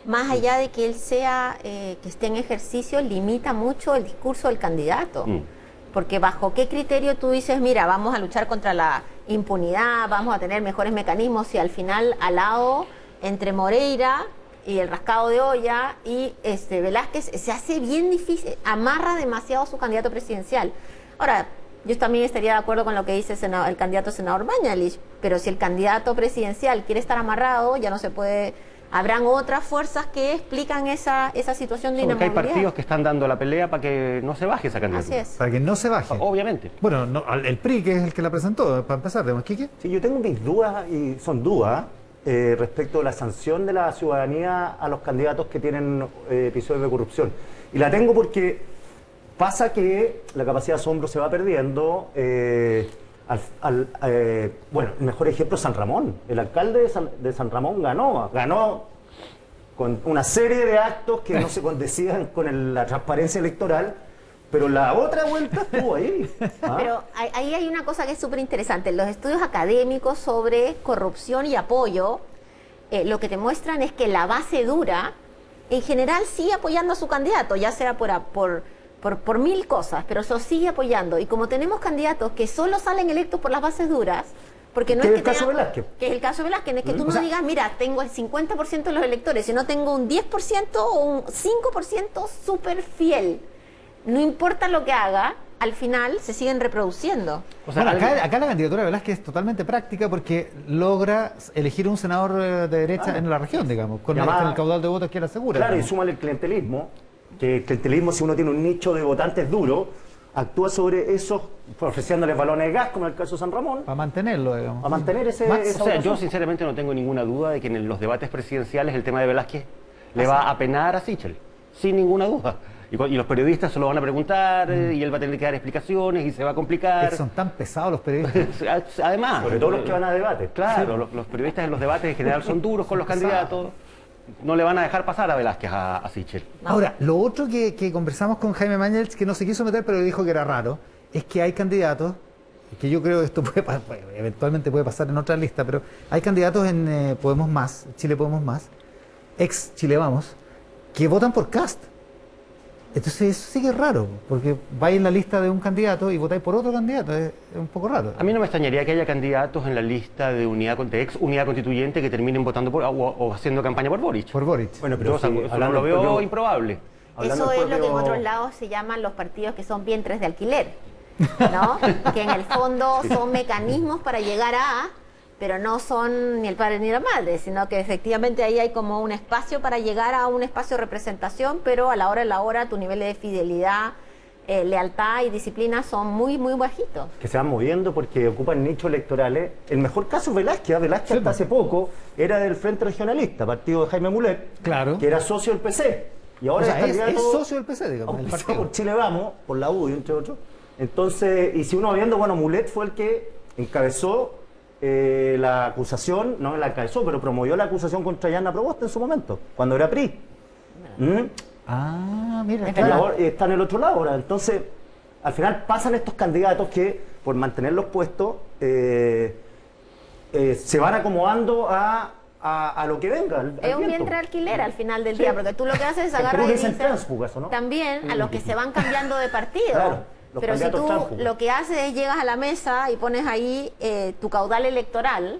más allá de que él sea, que esté en ejercicio, limita mucho el discurso del candidato. Porque bajo qué criterio tú dices, mira, vamos a luchar contra la impunidad, vamos a tener mejores mecanismos, si al final al lado, entre Moreira y el rascado de olla y Velázquez, se hace bien difícil, amarra demasiado a su candidato presidencial. Ahora, yo también estaría de acuerdo con lo que dice el candidato senador Mañalich, pero si el candidato presidencial quiere estar amarrado, ya no se puede. Habrán otras fuerzas que explican esa situación de Porque hay inamovilidad. partidos que están dando la pelea para que no se baje esa Así candidatura. es. Para que no se baje. Obviamente. Bueno, el PRI, que es el que la presentó, para empezar, ¿tenemos Quique? Sí, yo tengo mis dudas, y son dudas, respecto a la sanción de la ciudadanía a los candidatos que tienen episodios de corrupción. Y la tengo porque pasa que la capacidad de asombro se va perdiendo. Bueno, el mejor ejemplo es San Ramón. El alcalde de San Ramón ganó con una serie de actos que no se condecían con la transparencia electoral, pero la otra vuelta estuvo ahí. ¿Ah? Pero ahí hay una cosa que es súper interesante. Los estudios académicos sobre corrupción y apoyo, lo que te muestran es que la base dura, en general, sigue apoyando a su candidato, ya sea por mil cosas, pero eso sigue apoyando. Y como tenemos candidatos que solo salen electos por las bases duras, porque no ¿Qué es es el caso tengan- Velázquez? que es el caso Velázquez, no es que tú O no sea- digas, mira, tengo el 50% de los electores, sino tengo un 10% o un 5% súper fiel. No importa lo que haga, al final se siguen reproduciendo. O sea, Bueno, algo- acá la candidatura de Velázquez es totalmente práctica porque logra elegir un senador de derecha en la región, digamos, con el caudal de votos que él asegura. Claro, y digamos. súmale el clientelismo, que el clientelismo, si uno tiene un nicho de votantes duro, actúa sobre esos, ofreciéndoles balones de gas, como en el caso de San Ramón, Para mantenerlo, digamos. a mantener esa O sea, votación. yo sinceramente no tengo ninguna duda de que en los debates presidenciales el tema de Velázquez le va a penar a Sichel, sin ninguna duda. Y los periodistas se lo van a preguntar y él va a tener que dar explicaciones y se va a complicar. Son tan pesados los periodistas. Además, Sobre todo los que van a debate. claro, los periodistas en los debates en general son duros con los candidatos. No le van a dejar pasar a Velázquez a Sichel. Ahora, lo otro que conversamos con Jaime Mañels, que no se quiso meter, pero dijo que era raro, es que hay candidatos, que yo creo que esto eventualmente puede pasar en otra lista, pero hay candidatos en Podemos Más, Chile Podemos Más, ex Chile Vamos, que votan por Kast. Entonces eso sí que es raro, porque vais en la lista de un candidato y votáis por otro candidato, es un poco raro. A mí no me extrañaría que haya candidatos en la lista de ex unidad constituyente que terminen votando o haciendo campaña por Boric. Por Boric. Bueno, Yo eso no lo veo improbable. Eso es lo que en otros lados se llaman los partidos que son vientres de alquiler, ¿no? Que en el fondo son mecanismos para llegar a, pero no son ni el padre ni la madre, sino que efectivamente ahí hay como un espacio para llegar a un espacio de representación, pero a la hora de la hora tu nivel de fidelidad, lealtad y disciplina son muy, muy bajitos. Que se van moviendo porque ocupan nichos electorales. El mejor caso es Velázquez. Velázquez hasta hace poco era del Frente Regionalista, partido de Jaime Mulet, Claro. que era socio del PC. Y ahora O sea, es candidato socio del PC, digamos, el auspiciado partido. por Chile Vamos, por la UDI, entre otros. Entonces, y si uno va viendo, bueno, Mulet fue el que encabezó la acusación, no la encabezó, pero promovió la acusación contra Yana Proboste en su momento, cuando era PRI. Ah, mira, Y claro. ahora está en el otro lado ahora. Entonces, al final pasan estos candidatos que, por mantener los puestos, se van acomodando a lo que venga. Es un vientre de alquiler al final del día, porque tú lo que haces es agarrar y dicen dices tránsfugas, ¿o no? también a los que se van cambiando de partido. Claro, los Pero si candidatos tú tránsfugas. lo que haces es llegas a la mesa y pones ahí tu caudal electoral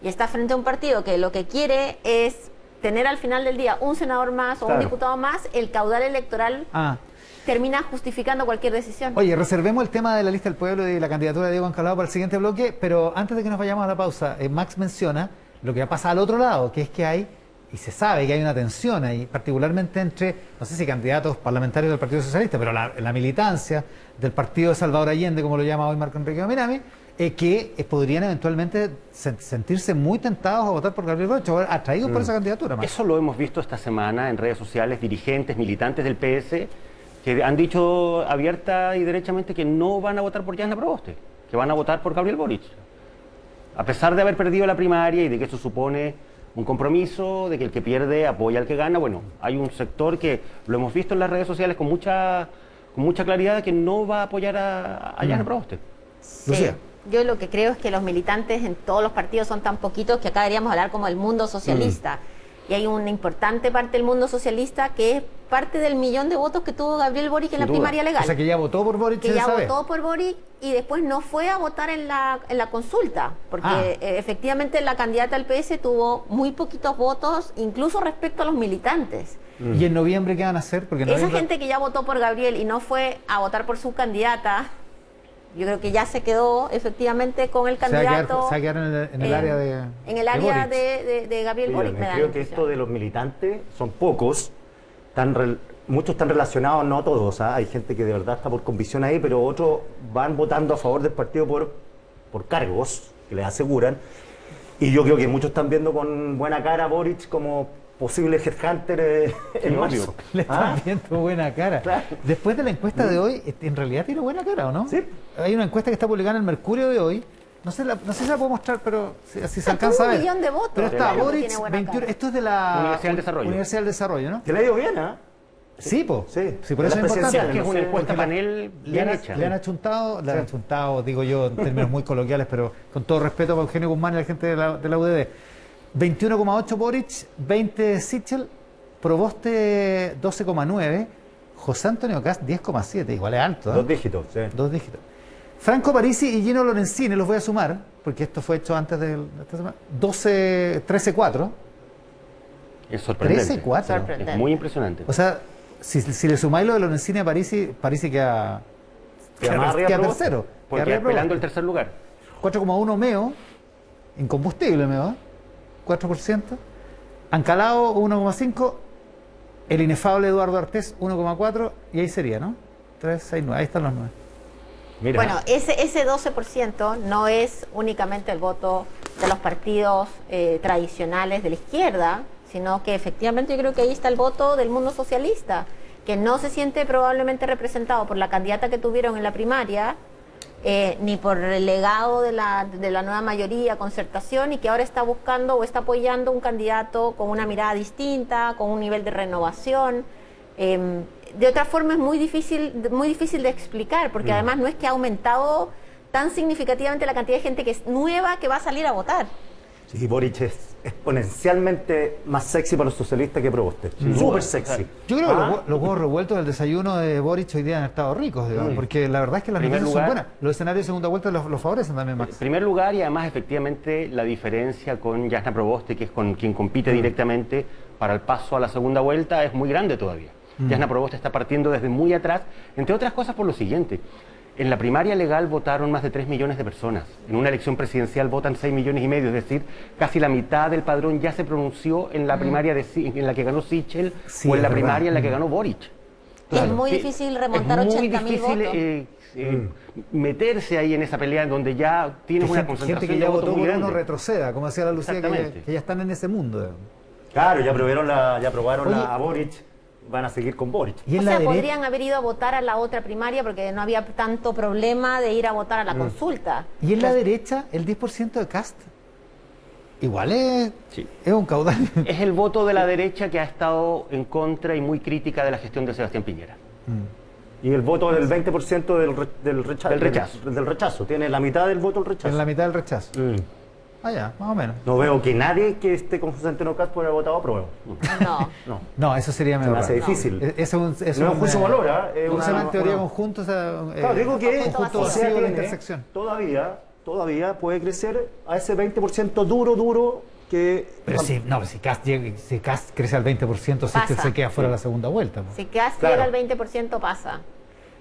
y estás frente a un partido que lo que quiere es tener al final del día un senador más o un Claro. diputado más, el caudal electoral termina justificando cualquier decisión. Oye, reservemos el tema de la lista del pueblo y la candidatura de Diego Ancalado para el siguiente bloque, pero antes de que nos vayamos a la pausa, Max menciona lo que va a pasar al otro lado, que es que hay, y se sabe que hay una tensión ahí, particularmente entre, no sé si candidatos parlamentarios del Partido Socialista, pero la militancia del Partido de Salvador Allende, como lo llama hoy Marco Enrique Minami, que podrían eventualmente sentirse muy tentados a votar por Gabriel Boric, o atraídos por esa candidatura. Max. Eso lo hemos visto esta semana en redes sociales, dirigentes, militantes del PS, que han dicho abierta y derechamente que no van a votar por Yana Proboste, que van a votar por Gabriel Boric. A pesar de haber perdido la primaria y de que eso supone un compromiso, de que el que pierde apoya al que gana, bueno, hay un sector que lo hemos visto en las redes sociales con mucha claridad que no va a apoyar a Yana Proboste. Lucía. Yo lo que creo es que los militantes en todos los partidos son tan poquitos que acá deberíamos hablar como del mundo socialista. Y hay una importante parte del mundo socialista que es parte del millón de votos que tuvo Gabriel Boric en la primaria legal. O sea, que ya votó por Boric. Que ya esa vez. votó por Boric y después no fue a votar en la consulta, porque efectivamente la candidata al PS tuvo muy poquitos votos, incluso respecto a los militantes. ¿Y en noviembre qué van a hacer? Porque en Esa noviembre- gente que ya votó por Gabriel y no fue a votar por su candidata, yo creo que ya se quedó efectivamente con el se va a quedar, candidato. se va a quedar en el área de. En el área Boric. de Gabriel Sí, Boric, yo me da la creo que impresión. esto de los militantes son pocos, muchos están relacionados, no todos, hay gente que de verdad está por convicción ahí, pero otros van votando a favor del partido por cargos que les aseguran, y yo creo que muchos están viendo con buena cara a Boric como posible headhunter en marzo. Le están viendo buena cara. Claro. Después de la encuesta de hoy, en realidad tiene buena cara, ¿o no? Sí. Hay una encuesta que está publicada en el Mercurio de hoy. No sé si la puedo mostrar, pero si se Tuvo alcanza a un ver. millón de votos. Pero está Claro que Boric tiene buena 21. cara. Esto es de la Universidad del Desarrollo. Universidad del Desarrollo, ¿no? Que le ha ido bien, ¿ah? Sí, po. Sí. Sí, por De eso las es importante. presidenciales, Que es una sé, encuesta porque panel Le bien han, hecha. le han achuntado, digo yo, en términos muy coloquiales, pero con todo respeto para Eugenio Guzmán y la gente de la UDD. 21,8 Boric, 20 Sichel, Proboste 12,9, José Antonio Cast 10,7, igual es alto, ¿eh? 2 dígitos, sí. 2 dígitos. Franco Parisi y Gino Lorenzini, los voy a sumar, porque esto fue hecho antes de esta semana, 13,4. Es sorprendente. 13,4. Sorprendente. Es muy impresionante. O sea, si le sumáis lo de Lorenzini a Parisi queda Queda más arriba Proboste. tercero. Porque queda arriba peleando el Proboste. tercer lugar. 4,1 Meo, incombustible Meo, 4%. Ancalao 1,5, el inefable Eduardo Artés 1,4, y ahí sería, ¿no? 3, 6, 9, ahí están los 9. Mira. Bueno, ese 12% no es únicamente el voto de los partidos tradicionales de la izquierda, sino que efectivamente yo creo que ahí está el voto del mundo socialista, que no se siente probablemente representado por la candidata que tuvieron en la primaria, ni por el legado de la nueva mayoría, concertación, y que ahora está buscando o está apoyando un candidato con una mirada distinta, con un nivel de renovación. De otra forma es muy difícil de explicar, porque además no es que ha aumentado tan significativamente la cantidad de gente que es nueva que va a salir a votar. Sí, Boric es exponencialmente más sexy para los socialistas que Proboste. Súper sexy. Yo creo que los huevos revueltos del desayuno de Boric hoy día han estado ricos, digamos, porque la verdad es que las noticias son buenas. Los escenarios de segunda vuelta los favorecen también, Max. En primer lugar, y además efectivamente la diferencia con Jasna Proboste, que es con quien compite directamente para el paso a la segunda vuelta, es muy grande todavía. Jasna Proboste está partiendo desde muy atrás, entre otras cosas por lo siguiente. En la primaria legal votaron más de 3 millones de personas. En una elección presidencial votan 6 millones y medio, es decir, casi la mitad del padrón ya se pronunció en la primaria en la que ganó Sichel, o en la primaria en la que ganó Boric. Claro. Es muy difícil remontar 80.000 votos. Meterse ahí en esa pelea en donde ya tienes una concentración gente que ya de votos votó muy por uno grande. retroceda, como decía la Lucía, que ya están en ese mundo, digamos. Claro, ya aprobaron Oye, a Boric, van a seguir con Boric. Y O en sea, la derecha, podrían haber ido a votar a la otra primaria porque no había tanto problema de ir a votar a la consulta. y en la derecha, el 10% de Cast. Igual es un caudal. Es el voto de la derecha que ha estado en contra y muy crítica de la gestión de Sebastián Piñera. Y el voto del 20% del rechazo. Del rechazo. Tiene la mitad del voto el rechazo. En la mitad del rechazo. Ah, ya, más o menos. No veo que nadie que esté con José Antonio Cast pueda haber votado a prueba. No. No. No, eso sería Se medio me hace raro. difícil. Es un juicio de valor, ¿eh? ¿Cómo se llama en teoría conjunto? O sea, Claro, digo que conjunto o sea, vacío de la tiene intersección. todavía puede crecer a ese 20% duro que... Pero si Cast crece al 20%, Pasa. se queda fuera de la segunda vuelta. Si Cast Claro. llega al 20% pasa.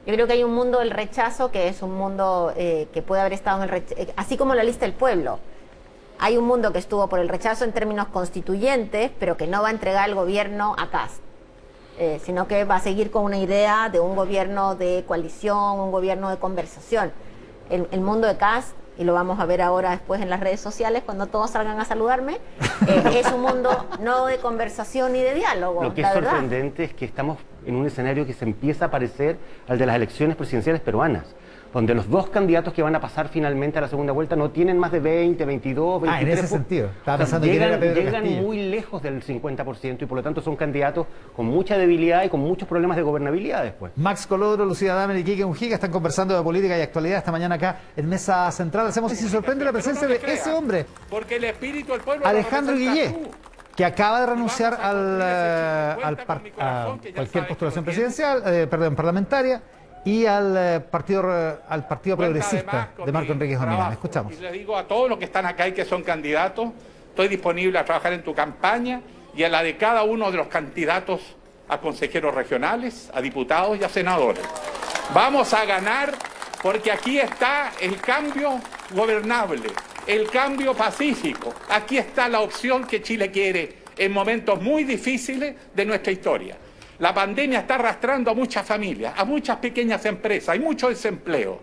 Yo creo que hay un mundo del rechazo que es un mundo que puede haber estado en el rechazo, así como la lista del pueblo. Hay un mundo que estuvo por el rechazo en términos constituyentes, pero que no va a entregar el gobierno a Cast, sino que va a seguir con una idea de un gobierno de coalición, un gobierno de conversación. El mundo de Cast, y lo vamos a ver ahora después en las redes sociales cuando todos salgan a saludarme, es un mundo no de conversación ni de diálogo. Lo que es sorprendente es que estamos en un escenario que se empieza a parecer al de las elecciones presidenciales peruanas, donde los dos candidatos que van a pasar finalmente a la segunda vuelta no tienen más de 20, 22, 23 en ese sentido. Estaba pensando quién era Pedro llegan Castillo. muy lejos del 50% y por lo tanto son candidatos con mucha debilidad y con muchos problemas de gobernabilidad después. Max Colodro, Lucía Damer y Quique Mujica están conversando de política y actualidad esta mañana acá en Mesa Central. Hacemos y sorprende la presencia de ese hombre, Porque el espíritu del pueblo Alejandro lo representas Guillé, tú. que acaba de renunciar Vamos a construir ese a 50 con mi corazón, que ya cualquier saben postulación que lo tienen. presidencial, parlamentaria, y al partido Cuenta progresista además con de Marco mi Enríquez Ominami. trabajo. Escuchamos. Y les digo a todos los que están acá y que son candidatos, estoy disponible a trabajar en tu campaña y a la de cada uno de los candidatos a consejeros regionales, a diputados y a senadores. Vamos a ganar porque aquí está el cambio gobernable, el cambio pacífico. Aquí está la opción que Chile quiere en momentos muy difíciles de nuestra historia. La pandemia está arrastrando a muchas familias, a muchas pequeñas empresas, hay mucho desempleo.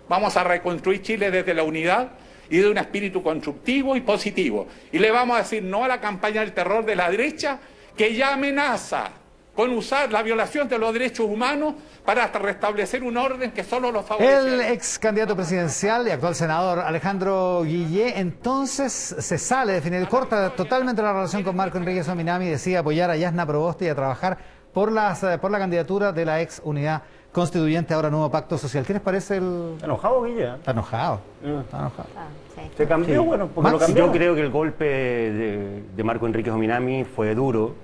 Vamos a reconstruir Chile desde la unidad y de un espíritu constructivo y positivo. Y le vamos a decir no a la campaña del terror de la derecha, que ya amenaza con usar la violación de los derechos humanos para hasta restablecer un orden que solo los favorece. El ex candidato presidencial y actual senador Alejandro Guillé entonces se sale, corta totalmente la relación con Marco Enríquez Ominami, decide apoyar a Jasna Proboste y a trabajar por la candidatura de la ex unidad constituyente, ahora nuevo pacto social. ¿Qué les parece el...? ¿Está enojado, Guille? Está enojado. Está enojado. Ah, sí. ¿Se cambió? Sí. Bueno, porque lo Max, cambió. Yo creo que el golpe de Marco Enríquez Ominami fue duro,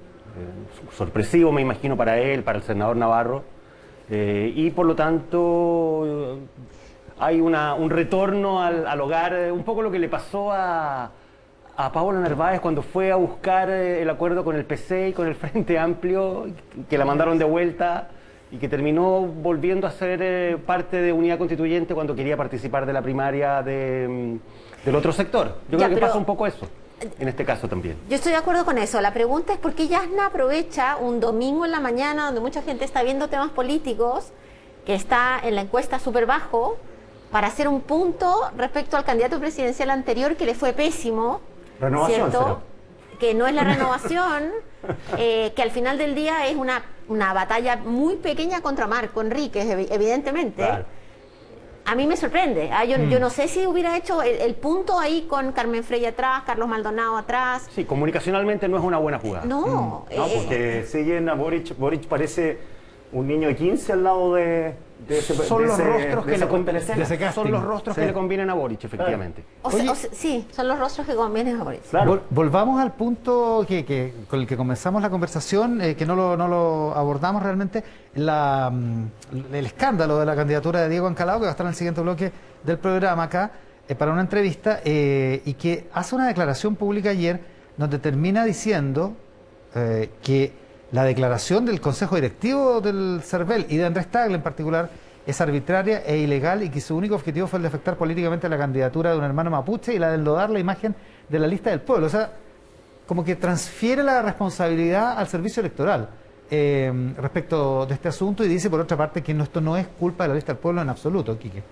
sorpresivo me imagino para él, para el senador Navarro, y por lo tanto hay un retorno al hogar, un poco lo que le pasó a Paola Narváez cuando fue a buscar el acuerdo con el PC y con el Frente Amplio, que la mandaron de vuelta y que terminó volviendo a ser parte de Unidad Constituyente cuando quería participar de la primaria del otro sector. Yo Ya, creo que pero- pasa un poco eso, en este caso también. Yo estoy de acuerdo con eso. La pregunta es por qué Jasna aprovecha un domingo en la mañana donde mucha gente está viendo temas políticos que está en la encuesta súper bajo, para hacer un punto respecto al candidato presidencial anterior que le fue pésimo, Renovación, ¿cierto? Que no es la renovación, que al final del día es una batalla muy pequeña contra Marco Enríquez, evidentemente. Claro. A mí me sorprende. Yo no sé si hubiera hecho el punto ahí con Carmen Frey atrás, Carlos Maldonado atrás. Sí, comunicacionalmente no es una buena jugada. No. No, porque siguen a Boric. Boric parece un niño de 15 al lado de ese Son los rostros de que esa le puesta en escena. de ese casting. Son los rostros Sí. que le convienen a Boric, efectivamente. Sí, son los rostros que convienen a Boris. Claro. Volvamos al punto con el que comenzamos la conversación, que no lo abordamos realmente, el escándalo de la candidatura de Diego Ancalao, que va a estar en el siguiente bloque del programa acá, para una entrevista, y que hace una declaración pública ayer donde termina diciendo que la declaración del Consejo Directivo del CERVEL y de Andrés Tagle en particular es arbitraria e ilegal y que su único objetivo fue el de afectar políticamente la candidatura de un hermano mapuche y la de enlodar la imagen de la lista del pueblo. O sea, como que transfiere la responsabilidad al servicio electoral respecto de este asunto y dice por otra parte que esto no es culpa de la lista del pueblo en absoluto, Quique.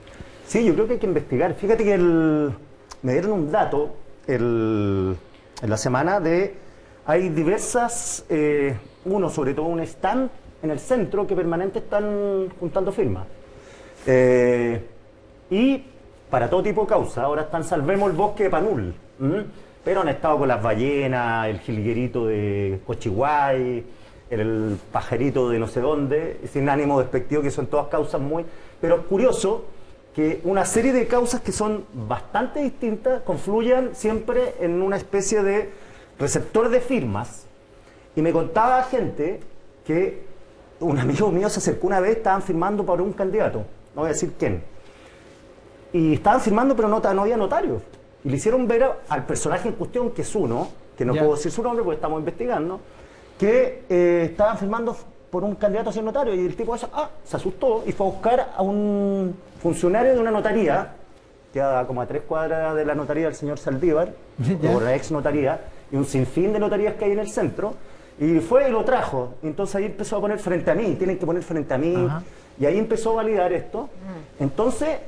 Sí, yo creo que hay que investigar. Fíjate que me dieron un dato en la semana hay diversas, sobre todo un stand en el centro que permanente están juntando firmas. Y para todo tipo de causa, ahora están Salvemos el Bosque de Panul, pero han estado con las ballenas, el jilguerito de Cochihuay, el pajarito de no sé dónde, sin ánimo despectivo, que son todas causas pero es curioso que una serie de causas que son bastante distintas confluyan siempre en una especie de receptor de firmas. Y me contaba gente que un amigo mío se acercó una vez, estaban firmando para un candidato, no voy a decir quién, y estaban firmando pero no había notarios, y le hicieron ver al personaje en cuestión, que es uno, que no puedo decir su nombre porque estamos investigando, que estaban firmando por un candidato a ser notario, y el tipo se asustó y fue a buscar a un funcionario de una notaría, que a como a 3 cuadras de la notaría del señor Saldívar, o la ex notaría, y un sinfín de notarías que hay en el centro, y fue y lo trajo. Entonces ahí empezó a poner frente a mí, tienen que poner frente a mí, y ahí empezó a validar esto. Entonces,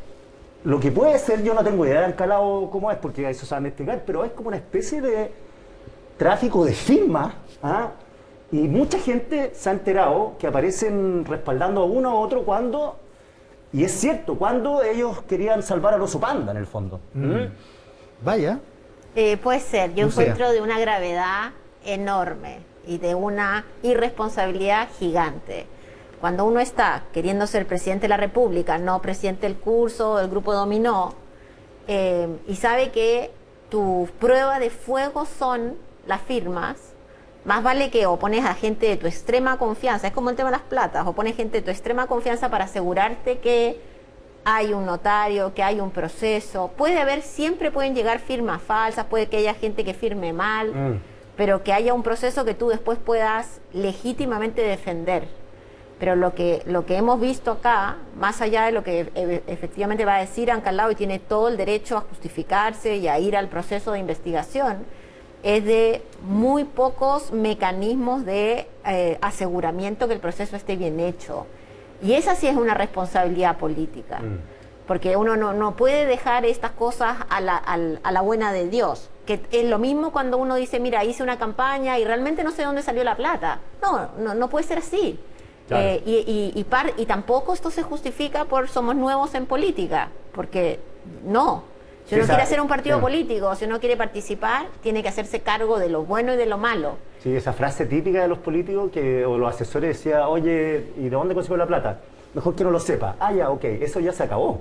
lo que puede ser, yo no tengo idea de Ancalao cómo es, porque eso se va a investigar, pero es como una especie de tráfico de firmas, y mucha gente se ha enterado que aparecen respaldando a uno u otro cuando, y es cierto, cuando ellos querían salvar al oso panda en el fondo. Vaya. Puede ser, yo Lucía. encuentro de una gravedad enorme y de una irresponsabilidad gigante. Cuando uno está queriendo ser presidente de la República, no presidente del curso, del grupo dominó, y sabe que tu prueba de fuego son las firmas, más vale que o pones a gente de tu extrema confianza, es como el tema de las platas, o pones gente de tu extrema confianza para asegurarte que hay un notario, que hay un proceso. Siempre pueden llegar firmas falsas, puede que haya gente que firme mal, pero que haya un proceso que tú después puedas legítimamente defender. Pero lo que hemos visto acá, más allá de lo que efectivamente va a decir Ancalao, y tiene todo el derecho a justificarse y a ir al proceso de investigación, es de muy pocos mecanismos de aseguramiento que el proceso esté bien hecho. Y esa sí es una responsabilidad política, porque uno no puede dejar estas cosas a la buena de Dios, que es lo mismo cuando uno dice, mira, hice una campaña y realmente no sé dónde salió la plata. No puede ser así. Claro. Y tampoco esto se justifica por somos nuevos en política, porque no. Si uno quiere hacer un partido político, si uno quiere participar, tiene que hacerse cargo de lo bueno y de lo malo. Sí, esa frase típica de los políticos o los asesores decía, oye, ¿y de dónde consigo la plata? Mejor que no lo sepa. Ya, ok, eso ya se acabó.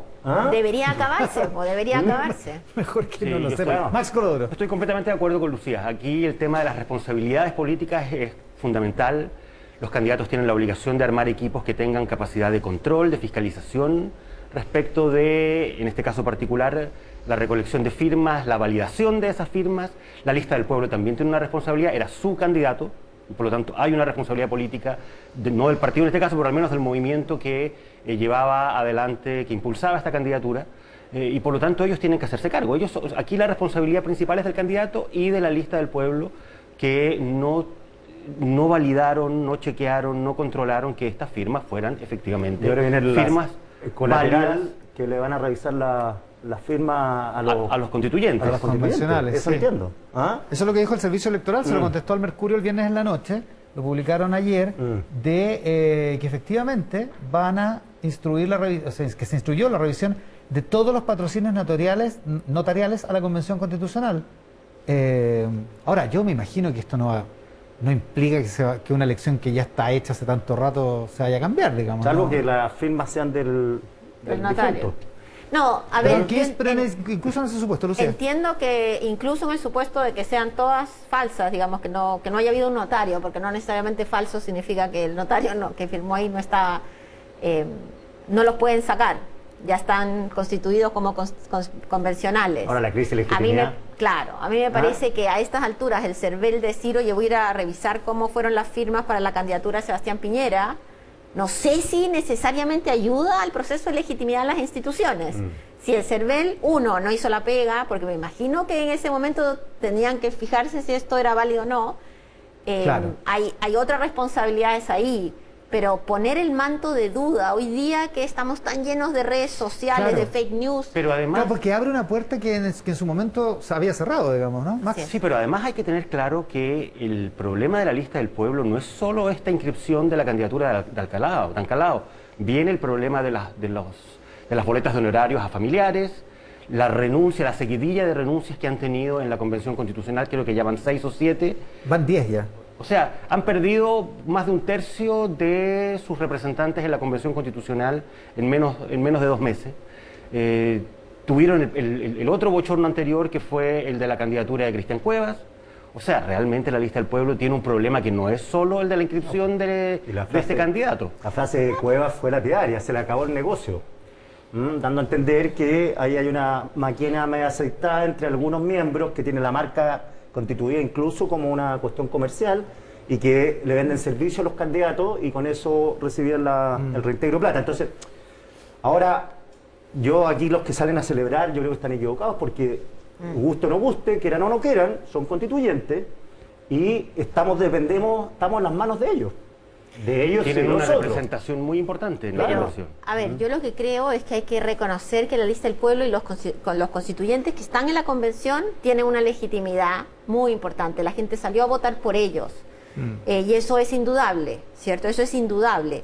Debería acabarse, debería acabarse. Mejor que Sí, no lo yo sepa. estoy- Max Colodro. Estoy completamente de acuerdo con Lucía. Aquí el tema de las responsabilidades políticas es fundamental. Los candidatos tienen la obligación de armar equipos que tengan capacidad de control, de fiscalización, respecto de, en este caso particular, la recolección de firmas, la validación de esas firmas. La lista del pueblo también tiene una responsabilidad, era su candidato, y por lo tanto hay una responsabilidad política, no del partido en este caso, pero al menos del movimiento que llevaba adelante, que impulsaba esta candidatura, y por lo tanto ellos tienen que hacerse cargo. Aquí la responsabilidad principal es del candidato y de la lista del pueblo, que no no validaron, no chequearon, no controlaron que estas firmas fueran efectivamente Y ahora viene firmas el colateral válidas que le van a revisar las firmas a a los constituyentes. a los constituyentes. convencionales, Eso sí. entiendo. ¿Ah? Eso es lo que dijo el Servicio Electoral, se lo contestó al Mercurio el viernes en la noche, lo publicaron ayer, de que efectivamente van a instruir o sea, que se instruyó la revisión de todos los patrocinios notariales a la Convención Constitucional. Ahora, yo me imagino que esto no implica que una elección que ya está hecha hace tanto rato se vaya a cambiar, digamos. Salvo ¿no? que las firmas sean del notario. difunto. No, a Pero ver, ¿qué es? Pero incluso en ese supuesto, Lucía. entiendo que incluso en el supuesto de que sean todas falsas, digamos que no haya habido un notario, porque no necesariamente falso significa que el notario que firmó ahí no está, no los pueden sacar, ya están constituidos como convencionales. Ahora la crisis de A mí legitimidad. a mí me parece que a estas alturas el CERVEL de Ciro, yo voy a ir a revisar cómo fueron las firmas para la candidatura de Sebastián Piñera. No sé si necesariamente ayuda al proceso de legitimidad de las instituciones. Si el CERVEL, no hizo la pega, porque me imagino que en ese momento tenían que fijarse si esto era válido o no. Claro. Hay otras responsabilidades ahí, pero poner el manto de duda, hoy día que estamos tan llenos de redes sociales, Claro. de fake news, Pero además, Claro, porque abre una puerta que en su momento se había cerrado, digamos, ¿no? Max. sí, pero además hay que tener claro que el problema de la lista del pueblo no es solo esta inscripción de la candidatura de Ancalao. Viene el problema de las boletas de honorarios a familiares, la renuncia, la seguidilla de renuncias que han tenido en la Convención Constitucional, creo que ya van 6 o 7. Van 10 ya. O sea, han perdido más de un tercio de sus representantes en la Convención Constitucional en menos de 2 meses. Tuvieron el otro bochorno anterior, que fue el de la candidatura de Cristian Cuevas. O sea, realmente la lista del pueblo tiene un problema que no es solo el de la inscripción de este candidato. La frase de Cuevas fue lapidaria, se le acabó el negocio. Dando a entender que ahí hay una máquina medio aceitada entre algunos miembros que tiene la marca constituida incluso como una cuestión comercial y que le venden servicio a los candidatos y con eso recibían el reintegro de plata. Entonces, ahora, yo aquí los que salen a celebrar, yo creo que están equivocados porque, guste o no guste, quieran o no quieran, son constituyentes y estamos en las manos de ellos. De ellos y Tienen de una nosotros. representación muy importante en la Pero, convención. a ver, yo lo que creo es que hay que reconocer que la lista del pueblo y los constituyentes que están en la convención tienen una legitimidad muy importante. La gente salió a votar por ellos. Y eso es indudable, ¿cierto? Eso es indudable.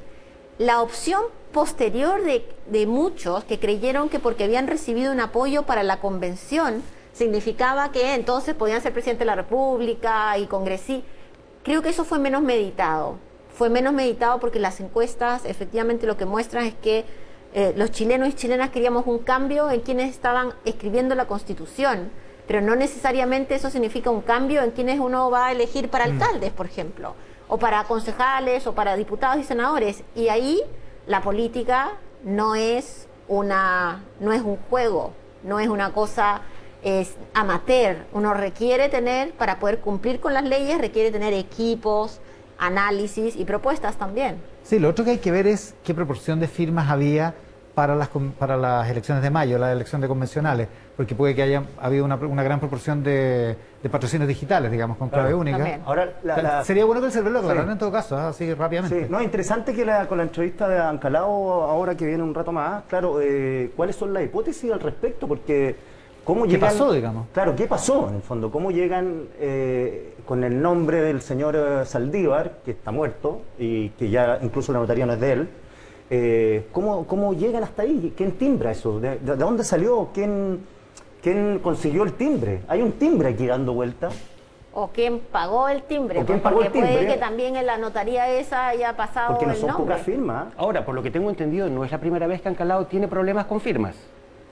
La opción posterior de muchos que creyeron que porque habían recibido un apoyo para la convención significaba que entonces podían ser presidente de la República y congresistas, creo que eso fue menos meditado. Fue menos meditado porque las encuestas efectivamente lo que muestran es que los chilenos y chilenas queríamos un cambio en quienes estaban escribiendo la Constitución, pero no necesariamente eso significa un cambio en quienes uno va a elegir para alcaldes, por ejemplo, o para concejales, o para diputados y senadores. Y ahí la política no es un juego, no es una cosa amateur. Uno requiere tener, para poder cumplir con las leyes, requiere tener equipos, análisis y propuestas también. Sí, lo otro que hay que ver es qué proporción de firmas había para las elecciones de mayo, la elección de convencionales, porque puede que haya habido una gran proporción de patrocinios digitales, digamos, con clave única. También. Ahora, Sería bueno que el CERVEL lo aclarara Sí. en todo caso, así rápidamente. sí, no, interesante que con la entrevista de Ancalao, ahora que viene un rato más, claro, ¿cuáles son las hipótesis al respecto? Porque, ¿cómo ¿Qué llegan? pasó, digamos? Claro, ¿qué pasó en el fondo? ¿Cómo llegan con el nombre del señor Saldívar, que está muerto y que ya incluso la notaría no es de él? ¿Cómo llegan hasta ahí? ¿Quién timbra eso? ¿De dónde salió? ¿Quién consiguió el timbre? Hay un timbre aquí dando vuelta. O quién pagó el timbre, O quién pagó porque el timbre. puede que también en la notaría esa haya pasado Porque no el son nombre. pocas firmas. Ahora, por lo que tengo entendido, no es la primera vez que Ancalao tiene problemas con firmas.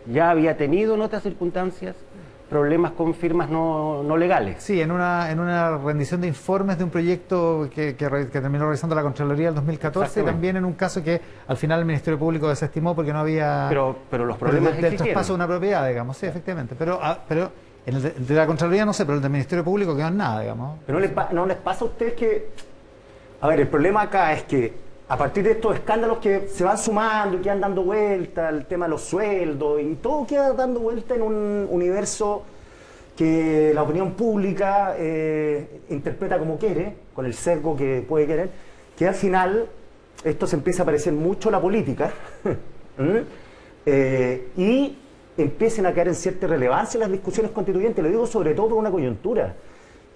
Ya había tenido en otras circunstancias problemas con firmas no legales. Sí, en una rendición de informes de un proyecto que terminó realizando la Contraloría en 2014, Exactamente. también en un caso que al final el Ministerio Público desestimó porque no había... Pero los problemas del existieron. traspaso de una propiedad, digamos, sí, efectivamente. Pero en el de la Contraloría no sé, pero el del Ministerio Público quedó en nada, digamos. Pero no les pasa a ustedes que... A ver, el problema acá es que a partir de estos escándalos que se van sumando y quedan dando vuelta, el tema de los sueldos y todo queda dando vuelta en un universo que la opinión pública interpreta como quiere, con el sesgo que puede querer, que al final esto se empieza a parecer mucho a la política y empiecen a caer en cierta relevancia las discusiones constituyentes. Lo digo sobre todo por una coyuntura,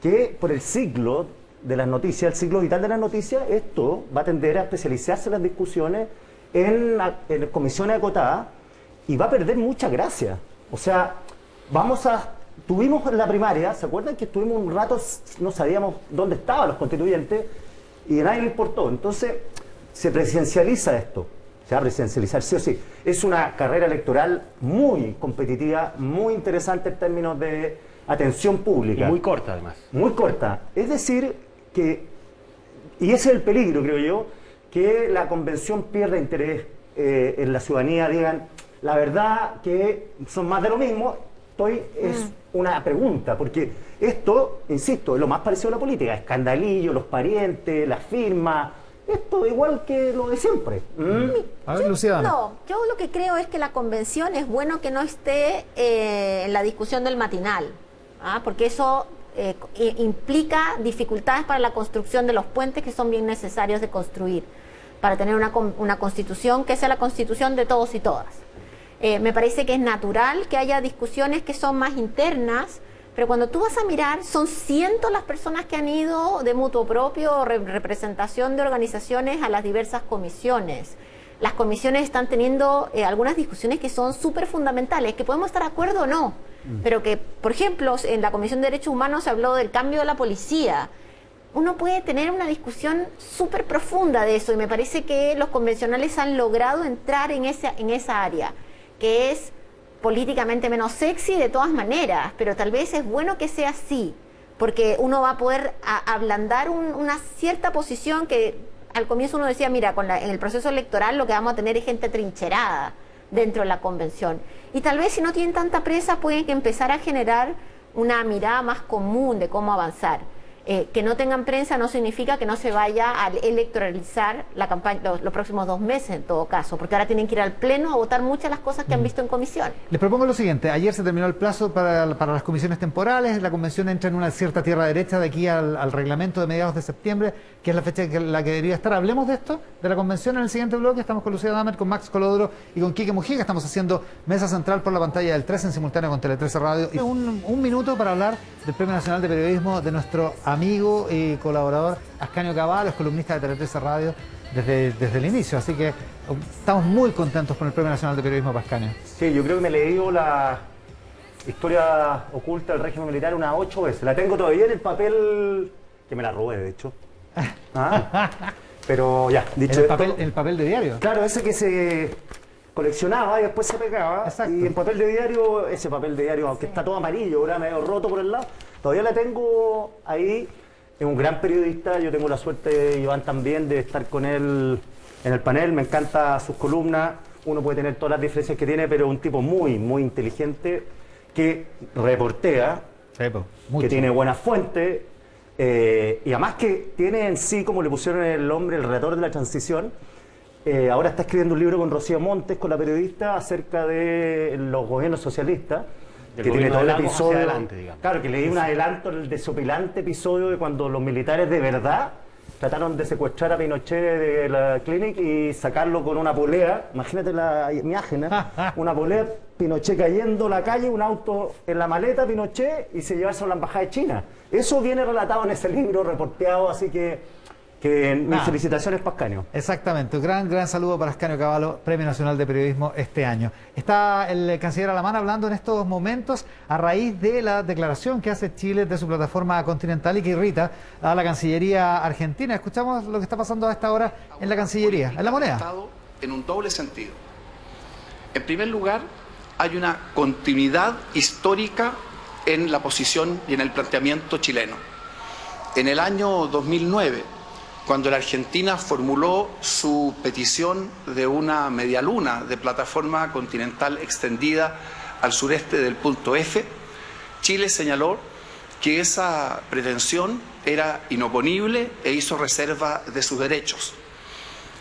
que por el ciclo de las noticias, el ciclo vital de las noticias, esto va a tender a especializarse las discusiones en comisiones acotadas y va a perder mucha gracia. O sea, tuvimos en la primaria, ¿se acuerdan que estuvimos un rato, no sabíamos dónde estaban los constituyentes y a nadie le importó? Entonces, se presidencializa esto, se va a presidencializar sí o sí. Es una carrera electoral muy competitiva, muy interesante en términos de atención pública. Y muy corta, además. Muy corta. Es decir, y ese es el peligro, creo yo, que la convención pierda interés en la ciudadanía, digan, la verdad que son más de lo mismo, es una pregunta, porque esto, insisto, es lo más parecido a la política, escandalillo, los parientes, las firmas, esto igual que lo de siempre. A ver, Luciana. No, yo lo que creo es que la convención es bueno que no esté en la discusión del matinal, porque eso implica dificultades para la construcción de los puentes que son bien necesarios de construir, para tener una constitución que sea la constitución de todos y todas. Me parece que es natural que haya discusiones que son más internas, pero cuando tú vas a mirar, son cientos las personas que han ido de mutuo propio o representación de organizaciones a las diversas comisiones. Las comisiones están teniendo algunas discusiones que son súper fundamentales, que podemos estar de acuerdo o no, pero que, por ejemplo, en la Comisión de Derechos Humanos se habló del cambio de la policía. Uno puede tener una discusión súper profunda de eso y me parece que los convencionales han logrado entrar en esa área, que es políticamente menos sexy de todas maneras, pero tal vez es bueno que sea así, porque uno va a poder ablandar una cierta posición que al comienzo uno decía, mira, en el proceso electoral lo que vamos a tener es gente trincherada dentro de la convención. Y tal vez si no tienen tanta presa pueden empezar a generar una mirada más común de cómo avanzar. Que no tengan prensa no significa que no se vaya a electoralizar la campaña los próximos 2 meses en todo caso, porque ahora tienen que ir al pleno a votar muchas de las cosas que han visto en comisión. Les propongo lo siguiente, ayer se terminó el plazo para las comisiones temporales, la convención entra en una cierta tierra derecha de aquí al reglamento de mediados de septiembre, que es la fecha en la que debería estar. Hablemos de esto, de la convención en el siguiente bloque. Estamos con Lucía Damer, con Max Colodro y con Quique Mujica. Estamos haciendo mesa central por la pantalla del 13 en simultáneo con Tele 13 Radio. Y un minuto para hablar del Premio Nacional de Periodismo de nuestro amigo y colaborador Ascanio Cavallo, es columnista de Tele 13 Radio desde el inicio. Así que estamos muy contentos con el Premio Nacional de Periodismo para Ascanio. Sí, yo creo que me he leído la historia oculta del régimen militar unas 8 veces. La tengo todavía en el papel, que me la robé de hecho. Pero ya, dicho el papel de diario. Claro, ese que se coleccionaba y después se pegaba. Exacto. Y en papel de diario, ese papel de diario, aunque está todo amarillo, ahora medio roto por el lado, todavía la tengo ahí. Es un gran periodista, yo tengo la suerte, Iván también, de estar con él en el panel. Me encanta sus columnas, uno puede tener todas las diferencias que tiene, pero es un tipo muy, muy inteligente, que reportea, que tiene buenas fuentes, y además que tiene en sí, como le pusieron el nombre, el relator de la transición. Ahora está escribiendo un libro con Rocío Montes, con la periodista, acerca de los gobiernos socialistas, que tiene todo el episodio. Adelante, claro, que leí un adelanto, el desopilante episodio de cuando los militares de verdad trataron de secuestrar a Pinochet de la clínica y sacarlo con una polea. Imagínate la imagen, una polea, Pinochet cayendo a la calle, un auto en la maleta, Pinochet, y se llevarse a la embajada de China. Eso viene relatado en ese libro, reporteado, así que mis felicitaciones para Ascanio. Exactamente, un gran saludo para Ascanio Cavallo, Premio Nacional de Periodismo este año. Está el canciller Alamán hablando en estos momentos a raíz de la declaración que hace Chile de su plataforma continental y que irrita a la Cancillería argentina. Escuchamos lo que está pasando a esta hora en la Cancillería, en La Moneda. En un doble sentido. En primer lugar, hay una continuidad histórica en la posición y en el planteamiento chileno. En el año 2009, cuando la Argentina formuló su petición de una medialuna de plataforma continental extendida al sureste del punto F, Chile señaló que esa pretensión era inoponible e hizo reserva de sus derechos.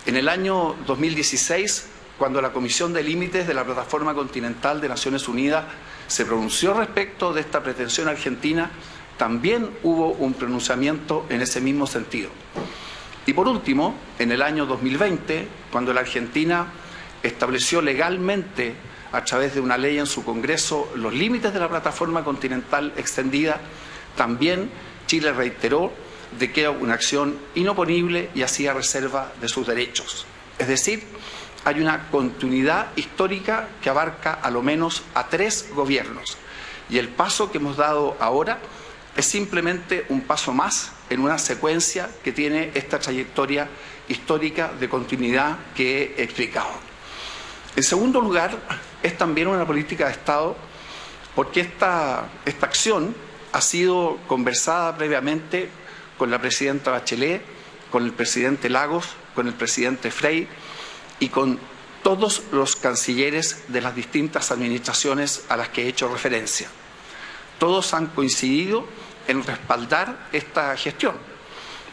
En el año 2016, cuando la Comisión de Límites de la Plataforma Continental de Naciones Unidas se pronunció respecto de esta pretensión argentina, también hubo un pronunciamiento en ese mismo sentido. Y por último, en el año 2020, cuando la Argentina estableció legalmente, a través de una ley en su Congreso, los límites de la Plataforma Continental Extendida, también Chile reiteró de que era una acción inoponible y hacía reserva de sus derechos. Es decir, hay una continuidad histórica que abarca a lo menos a 3 gobiernos. Y el paso que hemos dado ahora es simplemente un paso más en una secuencia que tiene esta trayectoria histórica de continuidad que he explicado. En segundo lugar, es también una política de Estado porque esta acción ha sido conversada previamente con la presidenta Bachelet, con el presidente Lagos, con el presidente Frey y con todos los cancilleres de las distintas administraciones a las que he hecho referencia. Todos han coincidido en respaldar esta gestión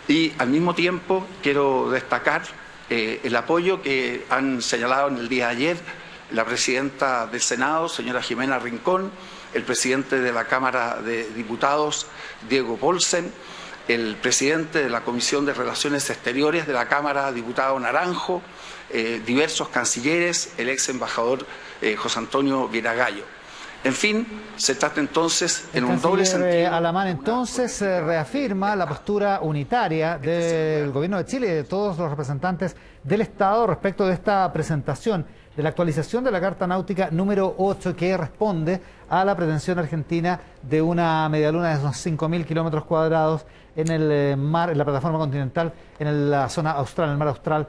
y al mismo tiempo quiero destacar el apoyo que han señalado en el día de ayer la presidenta del Senado, señora Jimena Rincón, el presidente de la Cámara de Diputados, Diego Paulsen, el presidente de la Comisión de Relaciones Exteriores de la Cámara, diputado Naranjo, diversos cancilleres, el ex embajador José Antonio Viragallo. En fin, se trata entonces en un doble sentido. Alamán entonces reafirma la postura unitaria del Gobierno de Chile y de todos los representantes del Estado respecto de esta presentación de la actualización de la Carta Náutica número 8 que responde a la pretensión argentina de una medialuna de unos 5.000 kilómetros cuadrados en el mar, en la plataforma continental, en la zona austral, en el mar austral,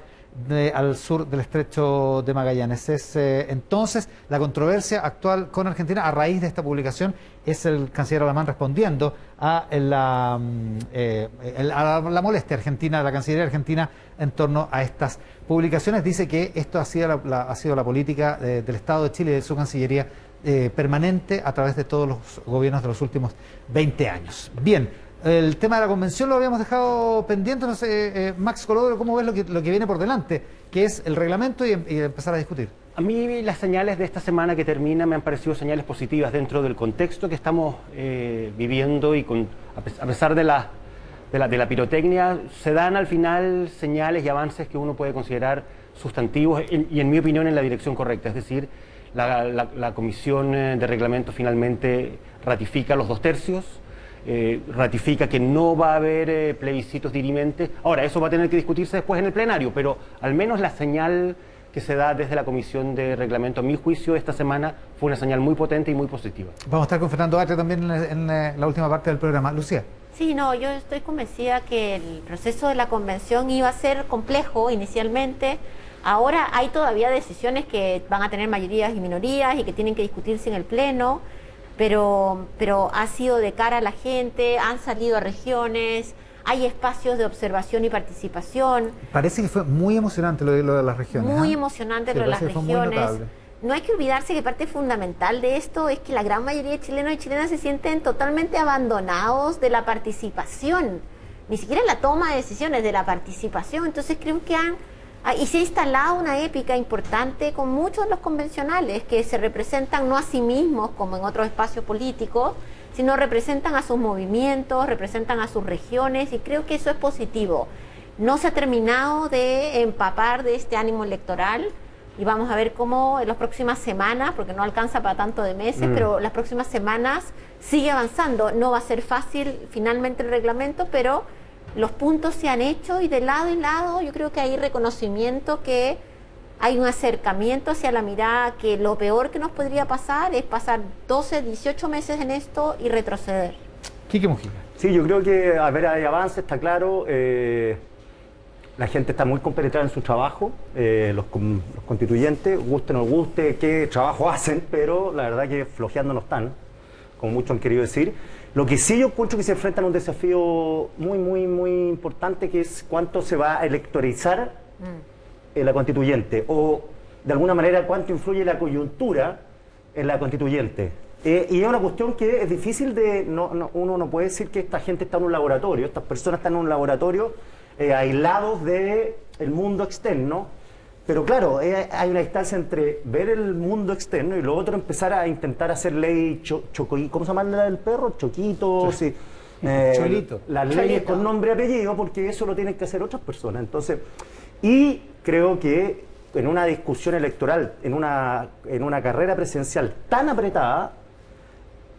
al sur del estrecho de Magallanes. Es entonces la controversia actual con Argentina a raíz de esta publicación es el canciller Alamán respondiendo a la molestia argentina, de la Cancillería argentina en torno a estas publicaciones. Dice que esto ha sido la política del Estado de Chile y de su Cancillería permanente a través de todos los gobiernos de los últimos 20 años. Bien. El tema de la convención lo habíamos dejado pendiente, no sé, Max Colodro, ¿cómo ves lo que viene por delante? Que es el reglamento y empezar a discutir. A mí las señales de esta semana que termina me han parecido señales positivas dentro del contexto que estamos viviendo y a pesar de la pirotecnia, se dan al final señales y avances que uno puede considerar sustantivos y en mi opinión en la dirección correcta, es decir, la Comisión de Reglamento finalmente ratifica los 2/3, ratifica que no va a haber plebiscitos dirimentes. Ahora, eso va a tener que discutirse después en el plenario, pero al menos la señal que se da desde la Comisión de Reglamento, a mi juicio, esta semana fue una señal muy potente y muy positiva. Vamos a estar con Fernando Atria también en la última parte del programa. Lucía. Sí, no, yo estoy convencida que el proceso de la convención iba a ser complejo inicialmente. Ahora hay todavía decisiones que van a tener mayorías y minorías y que tienen que discutirse en el Pleno. Pero ha sido de cara a la gente, han salido a regiones, hay espacios de observación y participación. Parece que fue muy emocionante lo de las regiones. Muy emocionante lo de las regiones. No hay que olvidarse que parte fundamental de esto es que la gran mayoría de chilenos y chilenas se sienten totalmente abandonados de la participación, ni siquiera en la toma de decisiones, de la participación. Entonces creo que y se ha instalado una épica importante con muchos de los convencionales que se representan no a sí mismos como en otros espacios políticos, sino representan a sus movimientos, representan a sus regiones y creo que eso es positivo. No se ha terminado de empapar de este ánimo electoral y vamos a ver cómo en las próximas semanas, porque no alcanza para tanto de meses, pero las próximas semanas sigue avanzando. No va a ser fácil finalmente el reglamento, pero los puntos se han hecho y de lado y lado yo creo que hay reconocimiento que hay un acercamiento hacia la mirada que lo peor que nos podría pasar es pasar 12, 18 meses en esto y retroceder. Quique Mujica. Sí, yo creo que hay avance, está claro. La gente está muy compenetrada en su trabajo, los constituyentes, guste o no guste, qué trabajo hacen, pero la verdad que flojeando no están, como muchos han querido decir. Lo que sí yo encuentro que se enfrentan a un desafío muy importante, que es cuánto se va a electorizar la constituyente, o de alguna manera cuánto influye la coyuntura en la constituyente. Y es una cuestión que es difícil de... uno no puede decir que esta gente está en un laboratorio, estas personas están en un laboratorio aislados del mundo externo, Pero claro, hay una distancia entre ver el mundo externo y lo otro empezar a intentar hacer ley ¿cómo se llama la del perro? Choquito, sí. Cholito. Las leyes con nombre y apellido, porque eso lo tienen que hacer otras personas. Entonces, y creo que en una discusión electoral, en una carrera presidencial tan apretada,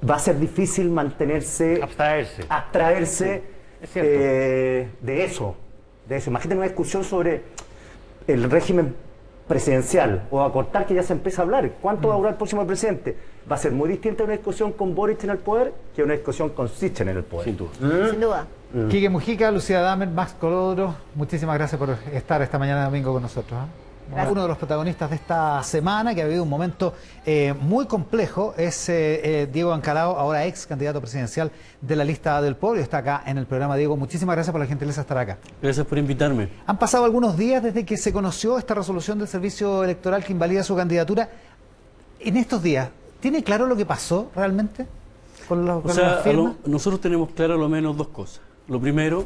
va a ser difícil mantenerse, abstraerse es cierto. de eso. Imagínate una discusión sobre el régimen presidencial o acortar, que ya se empieza a hablar. ¿Cuánto va a durar el próximo presidente? Va a ser muy distinta una discusión con Boric en el poder que una discusión con Sichel en el poder. Sin duda. Sin duda. Quique Mujica, Lucía Damer, Max Colodro, muchísimas gracias por estar esta mañana de domingo con nosotros. Uno de los protagonistas de esta semana, que ha vivido un momento muy complejo, es Diego Ancalao, ahora ex candidato presidencial de la lista del pueblo, y está acá en el programa. Diego, muchísimas gracias por la gentileza de estar acá. Gracias por invitarme. Han pasado algunos días desde que se conoció esta resolución del servicio electoral que invalida su candidatura. En estos días, ¿tiene claro lo que pasó realmente con las firmas? Nosotros tenemos claro lo menos dos cosas. Lo primero,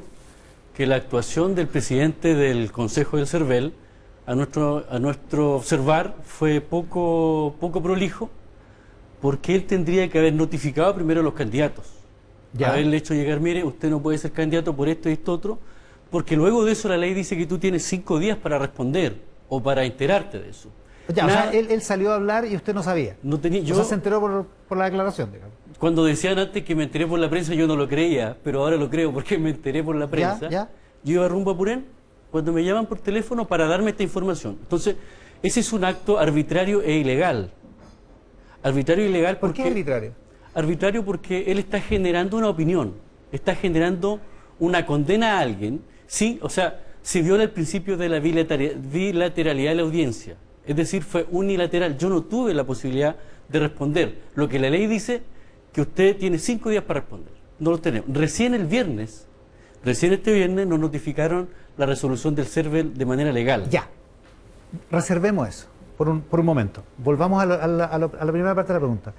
que la actuación del presidente del Consejo del CERVEL, a nuestro observar, fue poco prolijo, porque él tendría que haber notificado primero a los candidatos. Ya. Haberle hecho llegar, mire, usted no puede ser candidato por esto y esto otro, porque luego de eso la ley dice que tú tienes 5 días para responder o para enterarte de eso. Ya, o sea, él salió a hablar y usted no sabía. No tenía, O sea, se enteró por la declaración, digamos. Cuando decían antes que me enteré por la prensa, yo no lo creía, pero ahora lo creo porque me enteré por la prensa. Ya. Yo iba rumbo a Purén cuando me llaman por teléfono para darme esta información. Entonces, ese es un acto arbitrario e ilegal. Arbitrario e ilegal ¿Por porque... qué arbitrario? Arbitrario porque él está generando una opinión, está generando una condena a alguien, sí, o sea, se viola el principio de la bilateralidad de la audiencia. Es decir, fue unilateral. Yo no tuve la posibilidad de responder. Lo que la ley dice, que usted tiene 5 días para responder. No lo tenemos. Recién este viernes nos notificaron la resolución del CERVEL de manera legal. Ya. Reservemos eso por un momento. Volvamos a la primera parte de la pregunta.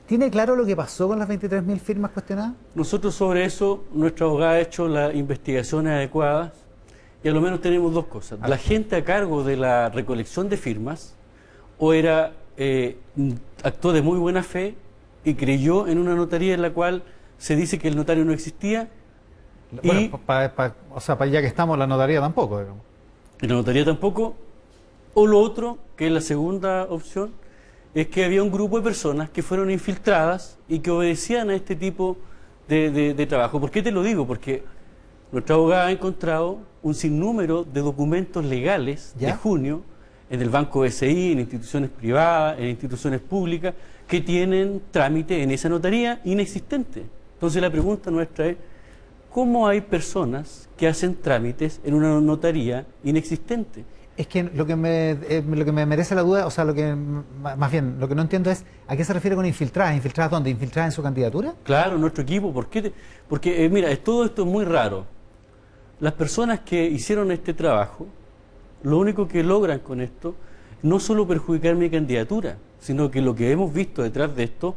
¿Tiene claro lo que pasó con las 23.000 firmas cuestionadas? Nosotros sobre eso, nuestra abogada ha hecho las investigaciones adecuadas y a lo menos tenemos dos cosas. La gente a cargo de la recolección de firmas o actuó de muy buena fe y creyó en una notaría en la cual se dice que el notario no existía. Bueno, ya que estamos, la notaría tampoco, digamos. Y la notaría tampoco. O lo otro, que es la segunda opción, es que había un grupo de personas que fueron infiltradas y que obedecían a este tipo de trabajo. ¿Por qué te lo digo? Porque nuestra abogada ha encontrado un sinnúmero de documentos legales de junio en el Banco BCI, en instituciones privadas, en instituciones públicas, que tienen trámite en esa notaría inexistente. Entonces la pregunta nuestra es, ¿cómo hay personas que hacen trámites en una notaría inexistente? Es que lo que me merece la duda, o sea, más bien, lo que no entiendo es, ¿a qué se refiere con infiltradas? ¿Infiltradas dónde? ¿Infiltradas en su candidatura? Claro, nuestro equipo. Porque mira, todo esto es muy raro. Las personas que hicieron este trabajo, lo único que logran con esto, no solo perjudicar mi candidatura, sino que lo que hemos visto detrás de esto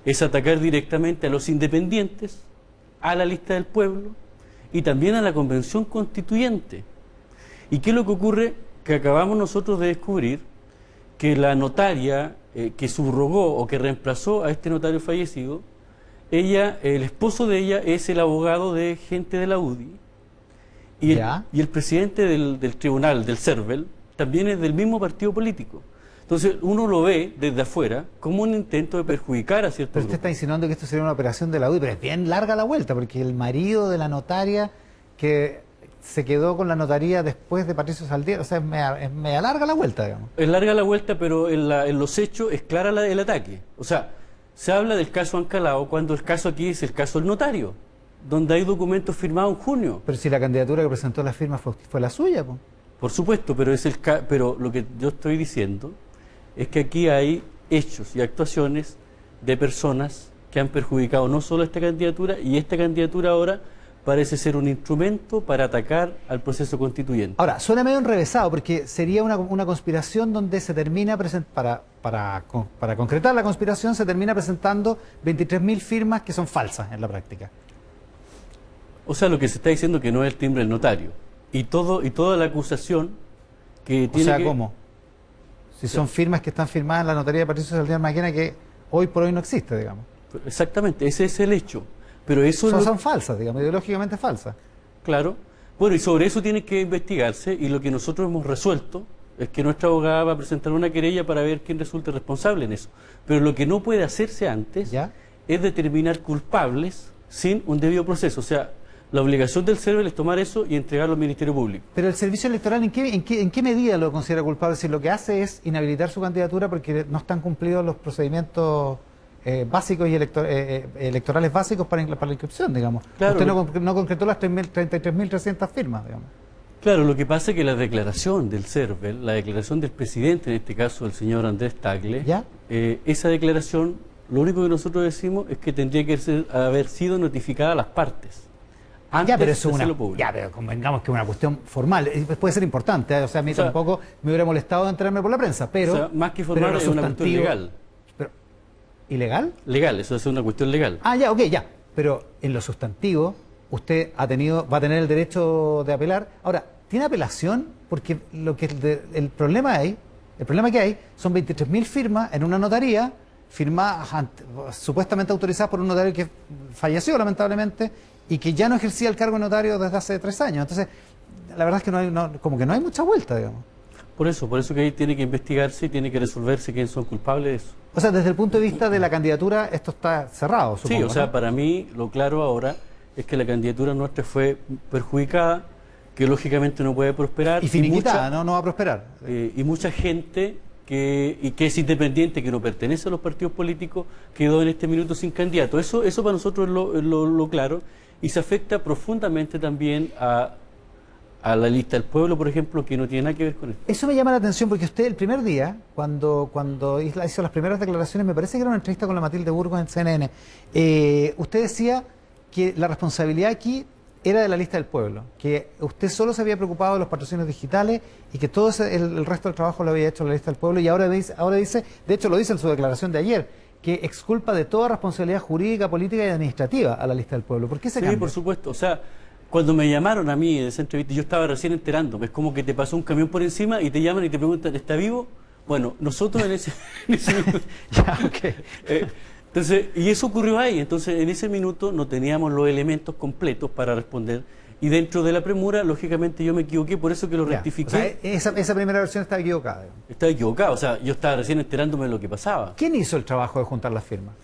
es atacar directamente a los independientes, a la lista del pueblo y también a la convención constituyente. ¿Y qué es lo que ocurre? Que acabamos nosotros de descubrir que la notaria que subrogó o que reemplazó a este notario fallecido, el esposo de ella es el abogado de gente de la UDI y el presidente del tribunal, del CERVEL, también es del mismo partido político. Entonces uno lo ve desde afuera como un intento de perjudicar a ciertos Pero usted está insinuando que esto sería una operación de la UDI, pero es bien larga la vuelta, porque el marido de la notaria que se quedó con la notaría después de Patricio Saldier, o sea, es media larga la vuelta, digamos. Es larga la vuelta, pero en los hechos es clara el ataque. O sea, se habla del caso Ancalao cuando el caso aquí es el caso del notario, donde hay documentos firmados en junio. Pero si la candidatura que presentó la firma fue la suya, pues. Por supuesto, pero lo que yo estoy diciendo es que aquí hay hechos y actuaciones de personas que han perjudicado no solo esta candidatura, y esta candidatura ahora parece ser un instrumento para atacar al proceso constituyente. Ahora, suena medio enrevesado, porque sería una conspiración donde se termina para concretar la conspiración se termina presentando 23.000 firmas que son falsas en la práctica. O sea, lo que se está diciendo es que no es el timbre del notario. Y toda la acusación que tiene O sea, ¿cómo? Si son firmas que están firmadas en la notaría de Patricio Saldívar Maquena, que hoy por hoy no existe, digamos. Exactamente, ese es el hecho. Pero eso Son falsas, digamos, ideológicamente falsas. Claro. Bueno, y sobre eso tiene que investigarse, y lo que nosotros hemos resuelto es que nuestra abogada va a presentar una querella para ver quién resulte responsable en eso. Pero lo que no puede hacerse antes ¿Ya? es determinar culpables sin un debido proceso. O sea, la obligación del CERVEL es tomar eso y entregarlo al Ministerio Público. Pero el servicio electoral, ¿en qué medida lo considera culpable? Si lo que hace es inhabilitar su candidatura porque no están cumplidos los procedimientos básicos y electorales básicos para la inscripción, digamos. Claro, Usted no concretó las 33.300 firmas, digamos. Claro, lo que pasa es que la declaración del CERVEL, la declaración del presidente, en este caso el señor Andrés Tagle, ¿Ya? Esa declaración, lo único que nosotros decimos es que tendría que haber sido notificada a las partes. Antes Ya, pero de eso es hacerlo público. ya, pero convengamos que es una cuestión formal. Puede ser importante, ¿eh? O sea, a mí O sea, tampoco me hubiera molestado enterarme por la prensa, pero... O sea, más que pero formal lo es una cuestión sustantivo- legal. Pero, ¿ilegal? Legal, eso es una cuestión legal. Ah, ya, ok, ya. Pero en lo sustantivo, usted va a tener el derecho de apelar. Ahora, ¿tiene apelación? Porque el problema que hay son 23.000 firmas en una notaría, firmadas supuestamente autorizadas por un notario que falleció lamentablemente y que ya no ejercía el cargo de notario desde hace 3 años. Entonces, la verdad es que no hay mucha vuelta, digamos. Por eso que ahí tiene que investigarse y tiene que resolverse quiénes son culpables de eso. O sea, desde el punto de vista de la candidatura, esto está cerrado, supongo. Sí, o sea, ¿no? para mí lo claro ahora es que la candidatura nuestra fue perjudicada, que lógicamente no puede prosperar. Y finiquitada, mucha- no va a prosperar. y mucha gente que es independiente, que no pertenece a los partidos políticos, quedó en este minuto sin candidato. Eso para nosotros es lo claro, y se afecta profundamente también a la lista del pueblo, por ejemplo, que no tiene nada que ver con esto. Eso me llama la atención porque usted el primer día, cuando hizo las primeras declaraciones, me parece que era una entrevista con la Matilde Burgos en CNN, usted decía que la responsabilidad aquí era de la lista del pueblo, que usted solo se había preocupado de los patrocinios digitales y que todo el resto del trabajo lo había hecho la lista del pueblo, y ahora dice, de hecho lo dice en su declaración de ayer, que exculpa de toda responsabilidad jurídica, política y administrativa a la lista del pueblo. ¿Por qué se Sí, cambia? por supuesto. O sea, cuando me llamaron a mí de esa entrevista, yo estaba recién enterándome. Es como que te pasó un camión por encima y te llaman y te preguntan, ¿está vivo? Bueno, nosotros en ese minuto... Ya, ok. Entonces, y eso ocurrió ahí. Entonces, en ese minuto no teníamos los elementos completos para responder. Y dentro de la premura, lógicamente, yo me equivoqué, por eso que lo Ya. rectifiqué. O sea, esa primera versión estaba equivocada. digamos. Estaba equivocado. O sea, yo estaba recién enterándome de lo que pasaba. ¿Quién hizo el trabajo de juntar las firmas?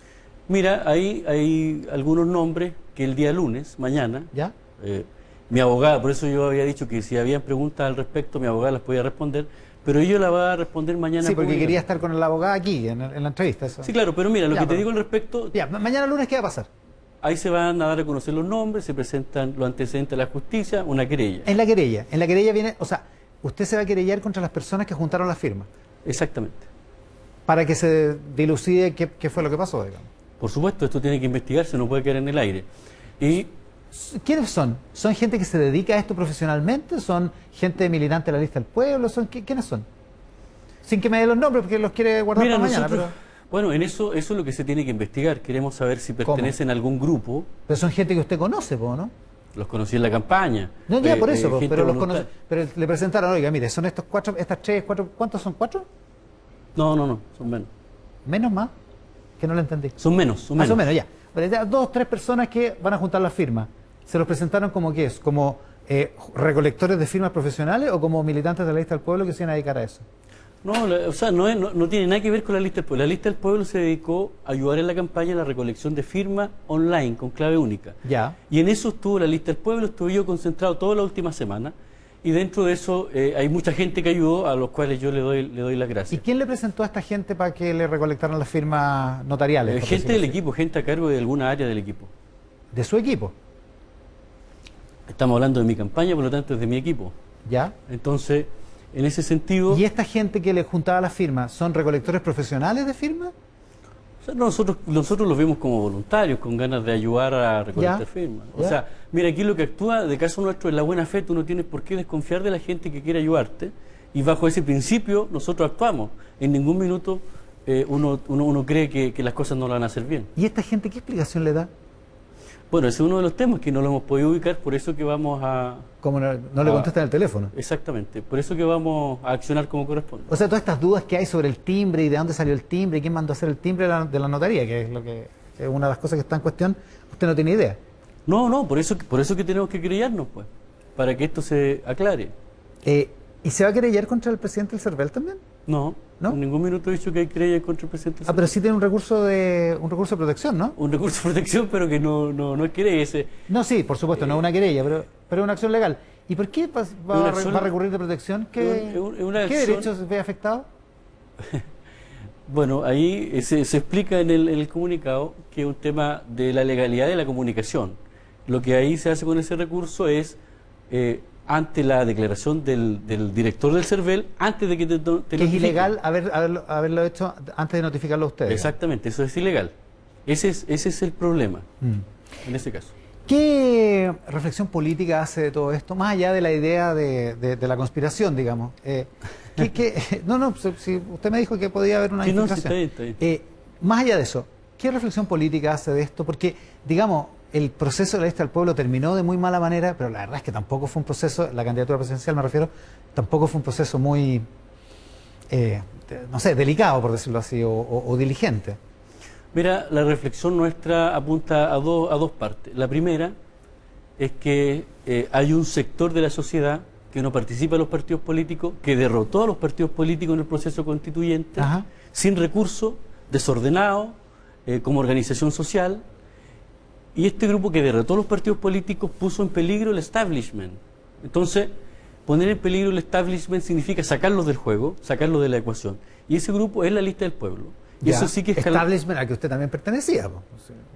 Mira, ahí hay algunos nombres que el día lunes, mañana, ¿Ya? mi abogada, por eso yo había dicho que si habían preguntas al respecto, mi abogada las podía responder, pero ella la va a responder mañana. Sí, porque públicamente. quería estar con la abogada aquí, en la entrevista. Eso. Sí, claro, pero mira, lo Ya, que te pero- digo al respecto, Ya, mañana lunes, ¿qué va a pasar? ahí se van a dar a conocer los nombres, se presentan los antecedentes a la justicia, una querella. En la querella viene, o sea, usted se va a querellar contra las personas que juntaron las firmas, Exactamente. para que se dilucide qué fue lo que pasó, digamos. Por supuesto, esto tiene que investigarse, no puede quedar en el aire. Y ¿Quiénes son? ¿Son gente que se dedica a esto profesionalmente? ¿Son gente militante de la lista del pueblo? ¿Quiénes son? Sin que me dé los nombres, porque los quiere guardar mira, para mañana, nosotros, bueno, en eso es lo que se tiene que investigar. Queremos saber si pertenecen a algún grupo. pero son gente que usted conoce, po, ¿no? Los conocí en la campaña. No, ya por eso, gente pero los voluntaria. conoce, pero le presentaron, oiga, mire, son estos cuatro, estas tres, cuatro, ¿cuántos son? ¿4? No, son menos. ¿Menos más? Que no lo entendí. Son menos. Más o menos, ya. Pero ya 2 o 3 personas que van a juntar las firmas. ¿Se los presentaron como qué es? ¿Como recolectores de firmas profesionales o como militantes de la lista del pueblo que se iban a dedicar a eso? No, o sea, no tiene nada que ver con la lista del pueblo. La lista del pueblo se dedicó a ayudar en la campaña en la recolección de firmas online con clave única. Ya. Y en eso estuvo la lista del pueblo, estuve yo concentrado toda la última semana. Y dentro de eso hay mucha gente que ayudó, a los cuales yo le doy las ¿Y gracias. quién le presentó a esta gente para que le recolectaran las firmas notariales? por Gente decirlo del así? equipo, gente a cargo de alguna área del equipo. ¿De su equipo? Estamos hablando de mi campaña, por lo tanto es de mi equipo. ¿Ya? Entonces, en ese sentido... ¿Y esta gente que le juntaba las firmas son recolectores profesionales de firmas? O sea, nosotros los vemos como voluntarios, con ganas de ayudar a recolectar Ya, firmas. O ya. sea, mira, aquí lo que actúa, de caso nuestro, es la buena fe. Tú no tienes por qué desconfiar de la gente que quiere ayudarte. Y bajo ese principio nosotros actuamos. En ningún minuto uno cree que las cosas no lo van a hacer bien. ¿Y esta gente qué explicación le da? Bueno, ese es uno de los temas que no lo hemos podido ubicar, por eso que vamos a... Como no le contestan el teléfono. Exactamente, por eso que vamos a accionar como corresponde. O sea, todas estas dudas que hay sobre el timbre y de dónde salió el timbre y quién mandó a hacer el timbre de la notaría, que es lo que es una de las cosas que está en cuestión, usted no tiene idea. No, por eso que tenemos que querellarnos, pues, para que esto se aclare. ¿Y se va a querellar contra el presidente del CERVEL también? No, ¿No? en ningún minuto he dicho que hay querella contra el presidente. Ah, pero sí tiene un recurso de protección, ¿no? Un recurso de protección, pero que no es querella ese. No, sí, por supuesto, no es una querella, pero es una acción legal. ¿Y por qué va a recurrir de protección? ¿Qué derechos se ve afectado? Bueno, ahí se explica en el comunicado que es un tema de la legalidad de la comunicación. Lo que ahí se hace con ese recurso es, ante la declaración del director del CERVEL, antes de que te Que es notifiquen. ilegal haberlo hecho antes de notificarlo a ustedes. Exactamente, eso es ilegal. Ese es el problema, en ese caso. ¿Qué reflexión política hace de todo esto? Más allá de la idea de la conspiración, digamos. No, si usted me dijo que podía haber una Sí, no, sí, infiltración. está bien. Más allá de eso, ¿qué reflexión política hace de esto? Porque, digamos, el proceso de la lista del pueblo terminó de muy mala manera, pero la verdad es que tampoco fue un proceso, la candidatura presidencial me refiero, tampoco fue un proceso muy, no sé, delicado, por decirlo así, o diligente. Mira, la reflexión nuestra apunta a dos partes. La primera es que hay un sector de la sociedad que no participa en los partidos políticos, que derrotó a los partidos políticos en el proceso constituyente, Ajá. sin recursos, desordenado, como organización social. Y este grupo que derrotó a los partidos políticos puso en peligro el establishment. Entonces, poner en peligro el establishment significa sacarlos del juego, sacarlos de la ecuación. Y ese grupo es la lista del pueblo. Y Ya, eso sí que es establishment al que usted también pertenecía. Po.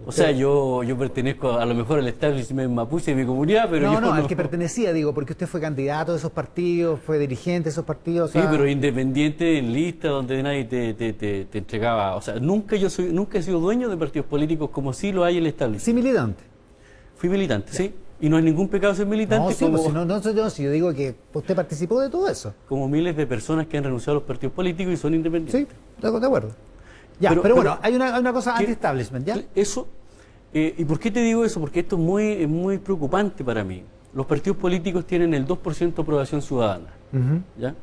O sea, yo pertenezco a lo mejor al establishment mapuche de mi comunidad, pero No, al que pertenecía, digo, porque usted fue candidato de esos partidos, fue dirigente de esos partidos. Sí, pero independiente en lista donde nadie te entregaba. O sea, nunca he sido dueño de partidos políticos como sí lo hay el establishment. Sí, militante. Fui militante, sí. Y no es ningún pecado ser militante, No, sí, como, pues, si yo digo que usted participó de todo eso. como miles de personas que han renunciado a los partidos políticos y son independientes. Sí, de acuerdo. Ya, pero bueno, hay una cosa ¿qué? anti-establishment, ¿ya? Eso, ¿y por qué te digo eso? Porque esto es muy preocupante para mí. Los partidos políticos tienen el 2% de aprobación ciudadana, ¿ya?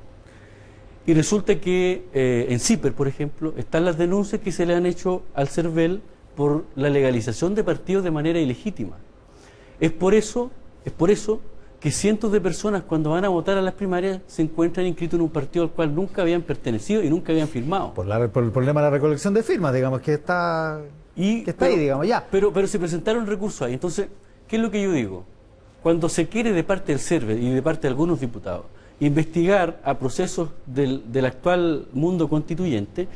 Y resulta que en CIPER, por ejemplo, están las denuncias que se le han hecho al CERVEL por la legalización de partidos de manera ilegítima. Es por eso que cientos de personas cuando van a votar a las primarias se encuentran inscritos en un partido al cual nunca habían pertenecido y nunca habían firmado. Por el problema de la recolección de firmas, digamos, que está ahí, digamos, ya. Pero se presentaron recursos ahí. Entonces, ¿qué es lo que yo digo? Cuando se quiere de parte del CERVEL y de parte de algunos diputados investigar a procesos del actual mundo constituyente,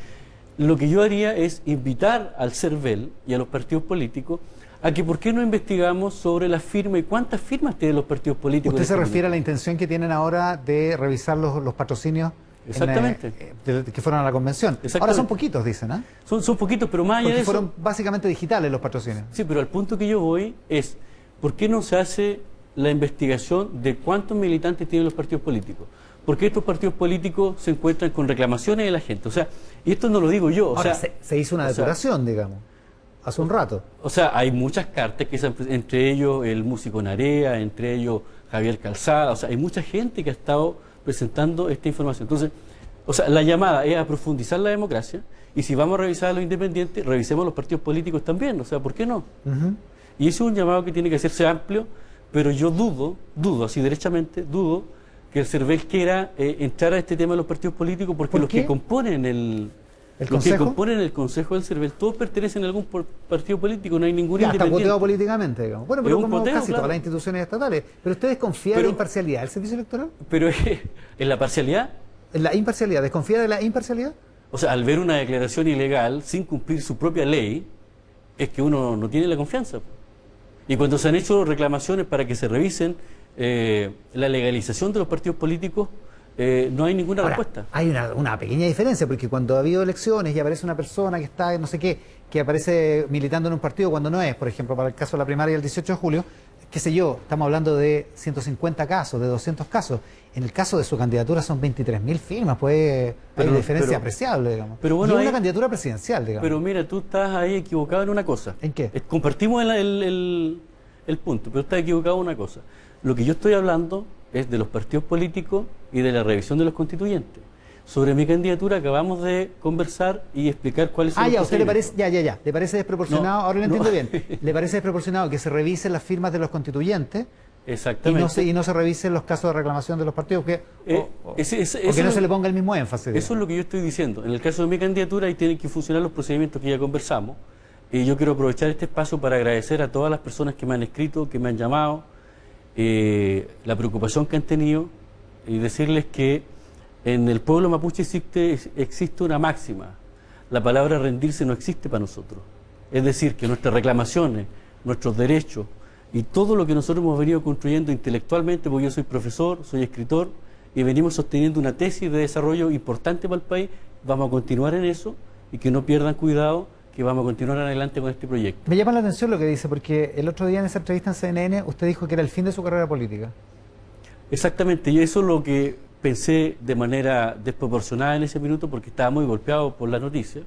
lo que yo haría es invitar al CERVEL y a los partidos políticos a que por qué no investigamos sobre las firmas y cuántas firmas tienen los partidos políticos. ¿Usted se refiere a la intención que tienen ahora de revisar los patrocinios Exactamente. Que fueron a la convención? Ahora son poquitos, dicen, ¿eh? Son poquitos, pero más allá Porque de eso... fueron básicamente digitales los patrocinios. Sí, pero al punto que yo voy es, ¿por qué no se hace la investigación de cuántos militantes tienen los partidos políticos? Porque estos partidos políticos se encuentran con reclamaciones de la gente. O sea, y esto no lo digo yo. Ahora, se hizo una depuración, digamos, hace un rato. O sea, hay muchas cartas, entre ellos el músico Narea, entre ellos Javier Calzada. O sea, hay mucha gente que ha estado presentando esta información. Entonces, o sea, la llamada es a profundizar la democracia, y si vamos a revisar a los independientes, revisemos los partidos políticos también. O sea, ¿por qué no? Y eso es un llamado que tiene que hacerse amplio, pero yo dudo, así derechamente, dudo que el CERVEL quiera entrar a este tema de los partidos políticos, porque los que componen el Consejo del CERVEL, todos pertenecen a algún partido político, no hay ningún independiente. Está coteado políticamente, digamos. Bueno, pero como coteo, casi claro. todas las instituciones estatales. ¿Pero usted desconfía de la imparcialidad del servicio electoral? Pero en la parcialidad. ¿En la imparcialidad? ¿Desconfía de la imparcialidad? O sea, al ver una declaración ilegal sin cumplir su propia ley, es que uno no tiene la confianza. Y cuando se han hecho reclamaciones para que se revisen la legalización de los partidos políticos, no hay ninguna respuesta. Hay una pequeña diferencia, porque cuando ha habido elecciones y aparece una persona que está, no sé qué, que aparece militando en un partido cuando no es, por ejemplo, para el caso de la primaria del 18 de julio, qué sé yo, estamos hablando de 150 casos, de 200 casos. En el caso de su candidatura son 23.000 firmas, pues hay una diferencia apreciable, digamos. Pero bueno, y es una candidatura presidencial, digamos. Pero mira, tú estás ahí equivocado en una cosa. ¿En qué? Compartimos el punto, pero estás equivocado en una cosa. Lo que yo estoy hablando es de los partidos políticos y de la revisión de los constituyentes. Sobre mi candidatura acabamos de conversar y explicar cuáles son los ya, ¿a usted le parece, procedimientos. ¿le parece desproporcionado? No, ahora lo no. entiendo bien. ¿Le parece desproporcionado que se revisen las firmas de los constituyentes Exactamente. y no se revisen los casos de reclamación de los partidos? O que no se le ponga el mismo énfasis. Eso es lo que yo estoy diciendo. En el caso de mi candidatura, ahí tienen que funcionar los procedimientos que ya conversamos. Y yo quiero aprovechar este espacio para agradecer a todas las personas que me han escrito, que me han llamado, la preocupación que han tenido y decirles que en el pueblo mapuche existe una máxima. La palabra rendirse no existe para nosotros. Es decir, que nuestras reclamaciones, nuestros derechos y todo lo que nosotros hemos venido construyendo intelectualmente, porque yo soy profesor, soy escritor y venimos sosteniendo una tesis de desarrollo importante para el país, vamos a continuar en eso y que no pierdan cuidado, que vamos a continuar adelante con este proyecto. Me llama la atención lo que dice, porque el otro día en esa entrevista en CNN usted dijo que era el fin de su carrera política. Exactamente, y eso es lo que pensé de manera desproporcionada en ese minuto porque estaba muy golpeado por la noticia,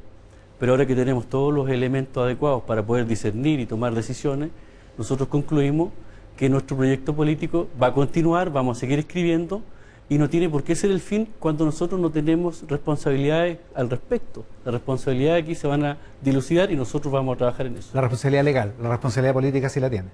pero ahora que tenemos todos los elementos adecuados para poder discernir y tomar decisiones, nosotros concluimos que nuestro proyecto político va a continuar, vamos a seguir escribiendo y no tiene por qué ser el fin cuando nosotros no tenemos responsabilidades al respecto. Las responsabilidades aquí se van a dilucidar y nosotros vamos a trabajar en eso. La responsabilidad legal, la responsabilidad política sí la tiene.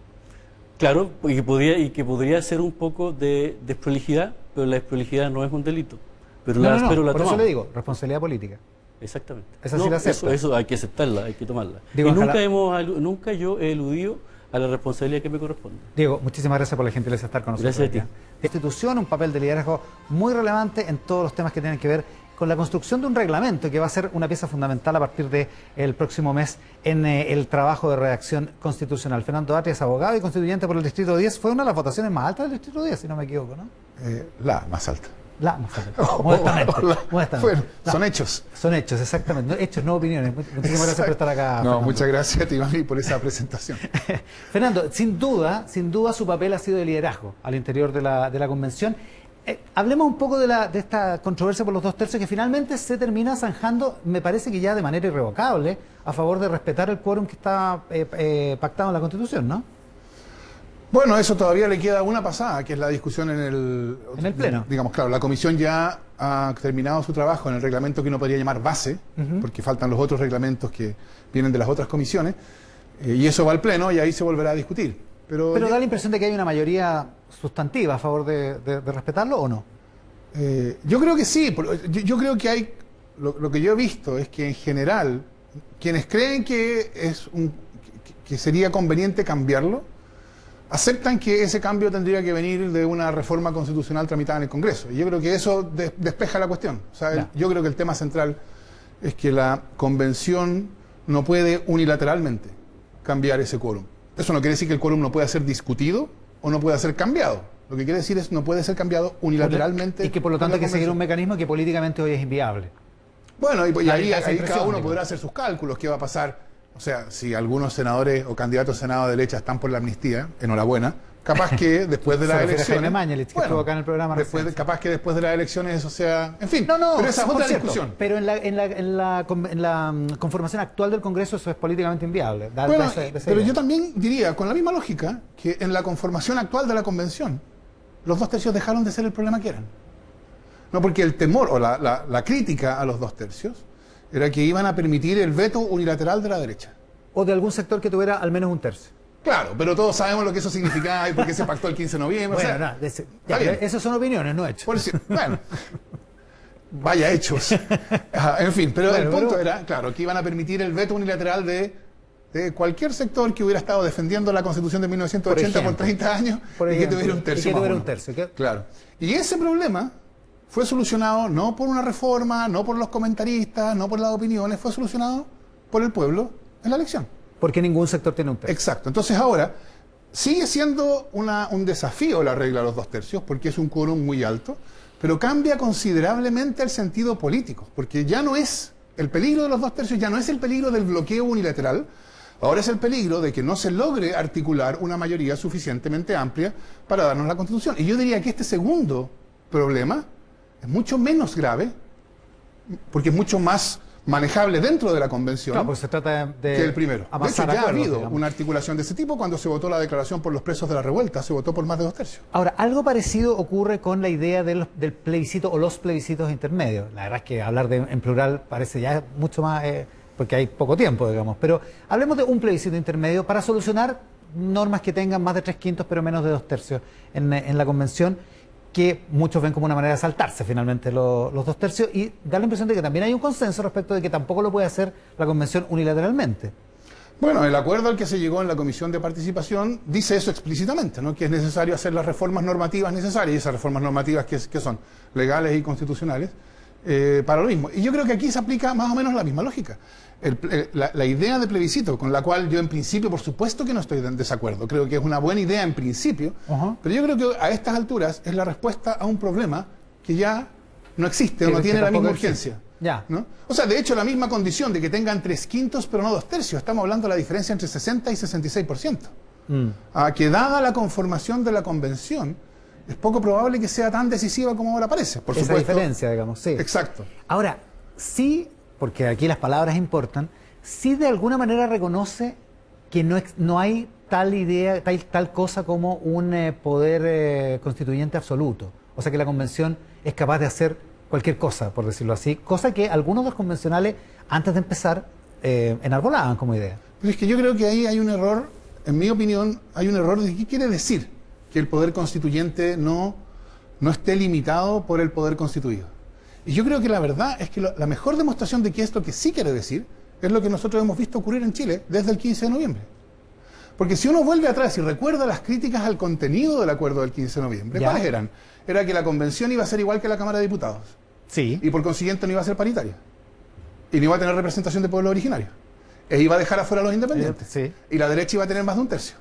Claro, y que podría ser un poco de desprolijidad, pero la desprolijidad no es un delito. Pero No, la por tomamos. eso le digo, responsabilidad política. Exactamente. Esa sí la acepto. Eso hay que aceptarla, hay que tomarla. Digo, y ojalá- nunca yo he eludido a la responsabilidad que me corresponde. Diego, muchísimas gracias por la gentileza de estar con nosotros. Gracias a ti. La institución, un papel de liderazgo muy relevante en todos los temas que tienen que ver con la construcción de un reglamento que va a ser una pieza fundamental a partir del próximo mes en el trabajo de redacción constitucional. Fernando Atria es abogado y constituyente por el Distrito 10. Fue una de las votaciones más altas del Distrito 10, si no me equivoco, ¿no? La más alta. La más alta. Modestamente. Modestamente. Bueno, La- son hechos. Son hechos, exactamente. No, hechos, no opiniones. Muchísimas gracias por estar acá. No, Fernando. muchas gracias a ti, Mami, por esa presentación. Fernando, sin duda su papel ha sido de liderazgo al interior de la convención. Hablemos un poco de esta controversia por los 2/3 que finalmente se termina zanjando, me parece que ya de manera irrevocable, a favor de respetar el quórum que está pactado en la Constitución, ¿no? Bueno, eso todavía le queda una pasada, que es la discusión en el Pleno. Digamos, claro, la comisión ya ha terminado su trabajo en el reglamento que uno podría llamar base, porque faltan los otros reglamentos que vienen de las otras comisiones, y eso va al Pleno y ahí se volverá a discutir. Pero da la impresión de que hay una mayoría sustantiva a favor de respetarlo, ¿o no? Yo creo que sí. Yo creo que hay. Lo que yo he visto es que en general, quienes creen que que sería conveniente cambiarlo, aceptan que ese cambio tendría que venir de una reforma constitucional tramitada en el Congreso. Y yo creo que eso despeja la cuestión. O sea, Ya. yo creo que el tema central es que la convención no puede unilateralmente cambiar ese quórum. Eso no quiere decir que el quórum no pueda ser discutido o no pueda ser cambiado. Lo que quiere decir es no puede ser cambiado unilateralmente. Y que por lo tanto hay que seguir un mecanismo que políticamente hoy es inviable. Bueno, y Da ahí esa impresión, cada uno digo. podrá hacer sus cálculos, qué va a pasar. O sea, si algunos senadores o candidatos a Senado de derecha están por la amnistía, enhorabuena, capaz que después de Se las refiere a elecciones... Jaime Mañalich, que estuvo acá en el programa recién. Capaz que después de las elecciones eso sea... En fin, No, pero esa es por otra cierto, discusión. Pero en la conformación actual del Congreso eso es políticamente inviable. Bueno, de esa pero idea. yo también diría, con la misma lógica, que en la conformación actual de la convención, los 2/3 dejaron de ser el problema que eran. No, porque el temor o la crítica a los 2/3 era que iban a permitir el veto unilateral de la derecha. O de algún sector que tuviera al menos un tercio. Claro, pero todos sabemos lo que eso significaba y por qué se pactó el 15 de noviembre. Bueno, o sea, no, ya, está bien. pero esas son opiniones, no hechos. Por decir, bueno, vaya hechos. Ajá, en fin, pero Bueno, el punto pero- era, claro, que iban a permitir el veto unilateral de cualquier sector que hubiera estado defendiendo la Constitución de 1980 por, ejemplo. 30 años Por y que ejemplo, tuviera un tercio. y que más tuviera uno. un tercio, que- Claro. Y ese problema fue solucionado no por una reforma, no por los comentaristas, no por las opiniones, fue solucionado por el pueblo en la elección. Porque ningún sector tiene un tercio. Exacto. Entonces ahora sigue siendo un desafío la regla de los 2/3 porque es un quórum muy alto, pero cambia considerablemente el sentido político, porque ya no es el peligro de los 2/3, ya no es el peligro del bloqueo unilateral. Ahora es el peligro de que no se logre articular una mayoría suficientemente amplia para darnos la Constitución. Y yo diría que este segundo problema es mucho menos grave, porque es mucho más manejable dentro de la Convención, Claro, pues se trata de que el primero. De hecho, avanzar ya ha acuerdos, habido digamos. una articulación de ese tipo cuando se votó la declaración por los presos de la revuelta, se votó por más de 2/3. Ahora, algo parecido ocurre con la idea del plebiscito o los plebiscitos intermedios. La verdad es que hablar en plural parece ya mucho más, porque hay poco tiempo, digamos. Pero hablemos de un plebiscito intermedio para solucionar normas que tengan más de 3/5, pero menos de 2/3 en la Convención, que muchos ven como una manera de saltarse finalmente los 2/3 y da la impresión de que también hay un consenso respecto de que tampoco lo puede hacer la Convención unilateralmente. Bueno, el acuerdo al que se llegó en la Comisión de Participación dice eso explícitamente, ¿no? Que es necesario hacer las reformas normativas necesarias, y esas reformas normativas que son legales y constitucionales, para lo mismo. Y yo creo que aquí se aplica más o menos la misma lógica. La idea de plebiscito, con la cual yo en principio, por supuesto que no estoy en desacuerdo, creo que es una buena idea en principio, pero yo creo que a estas alturas es la respuesta a un problema que ya no existe o no tiene la misma urgencia. Ya. ¿No? O sea, de hecho, la misma condición de que tengan 3/5 pero no 2/3, estamos hablando de la diferencia entre 60 y 66%. Que dada la conformación de la Convención, es poco probable que sea tan decisiva como ahora parece. Por Esa supuesto. diferencia, digamos, sí. Exacto. Ahora, sí, porque aquí las palabras importan, sí de alguna manera reconoce que no hay tal idea, tal cosa como un poder constituyente absoluto. O sea que la Convención es capaz de hacer cualquier cosa, por decirlo así, cosa que algunos de los convencionales, antes de empezar, enarbolaban como idea. Pero es que yo creo que ahí hay un error, en mi opinión, hay un error de qué quiere decir que el poder constituyente no esté limitado por el poder constituido. Y yo creo que la verdad es que la mejor demostración de que esto que sí quiere decir es lo que nosotros hemos visto ocurrir en Chile desde el 15 de noviembre. Porque si uno vuelve atrás y recuerda las críticas al contenido del acuerdo del 15 de noviembre, ¿Ya? ¿cuáles eran? Era que la convención iba a ser igual que la Cámara de Diputados. Sí. Y por consiguiente no iba a ser paritaria. Y no iba a tener representación de pueblo originario. E iba a dejar afuera a los independientes. Sí. Y la derecha iba a tener más de 1/3.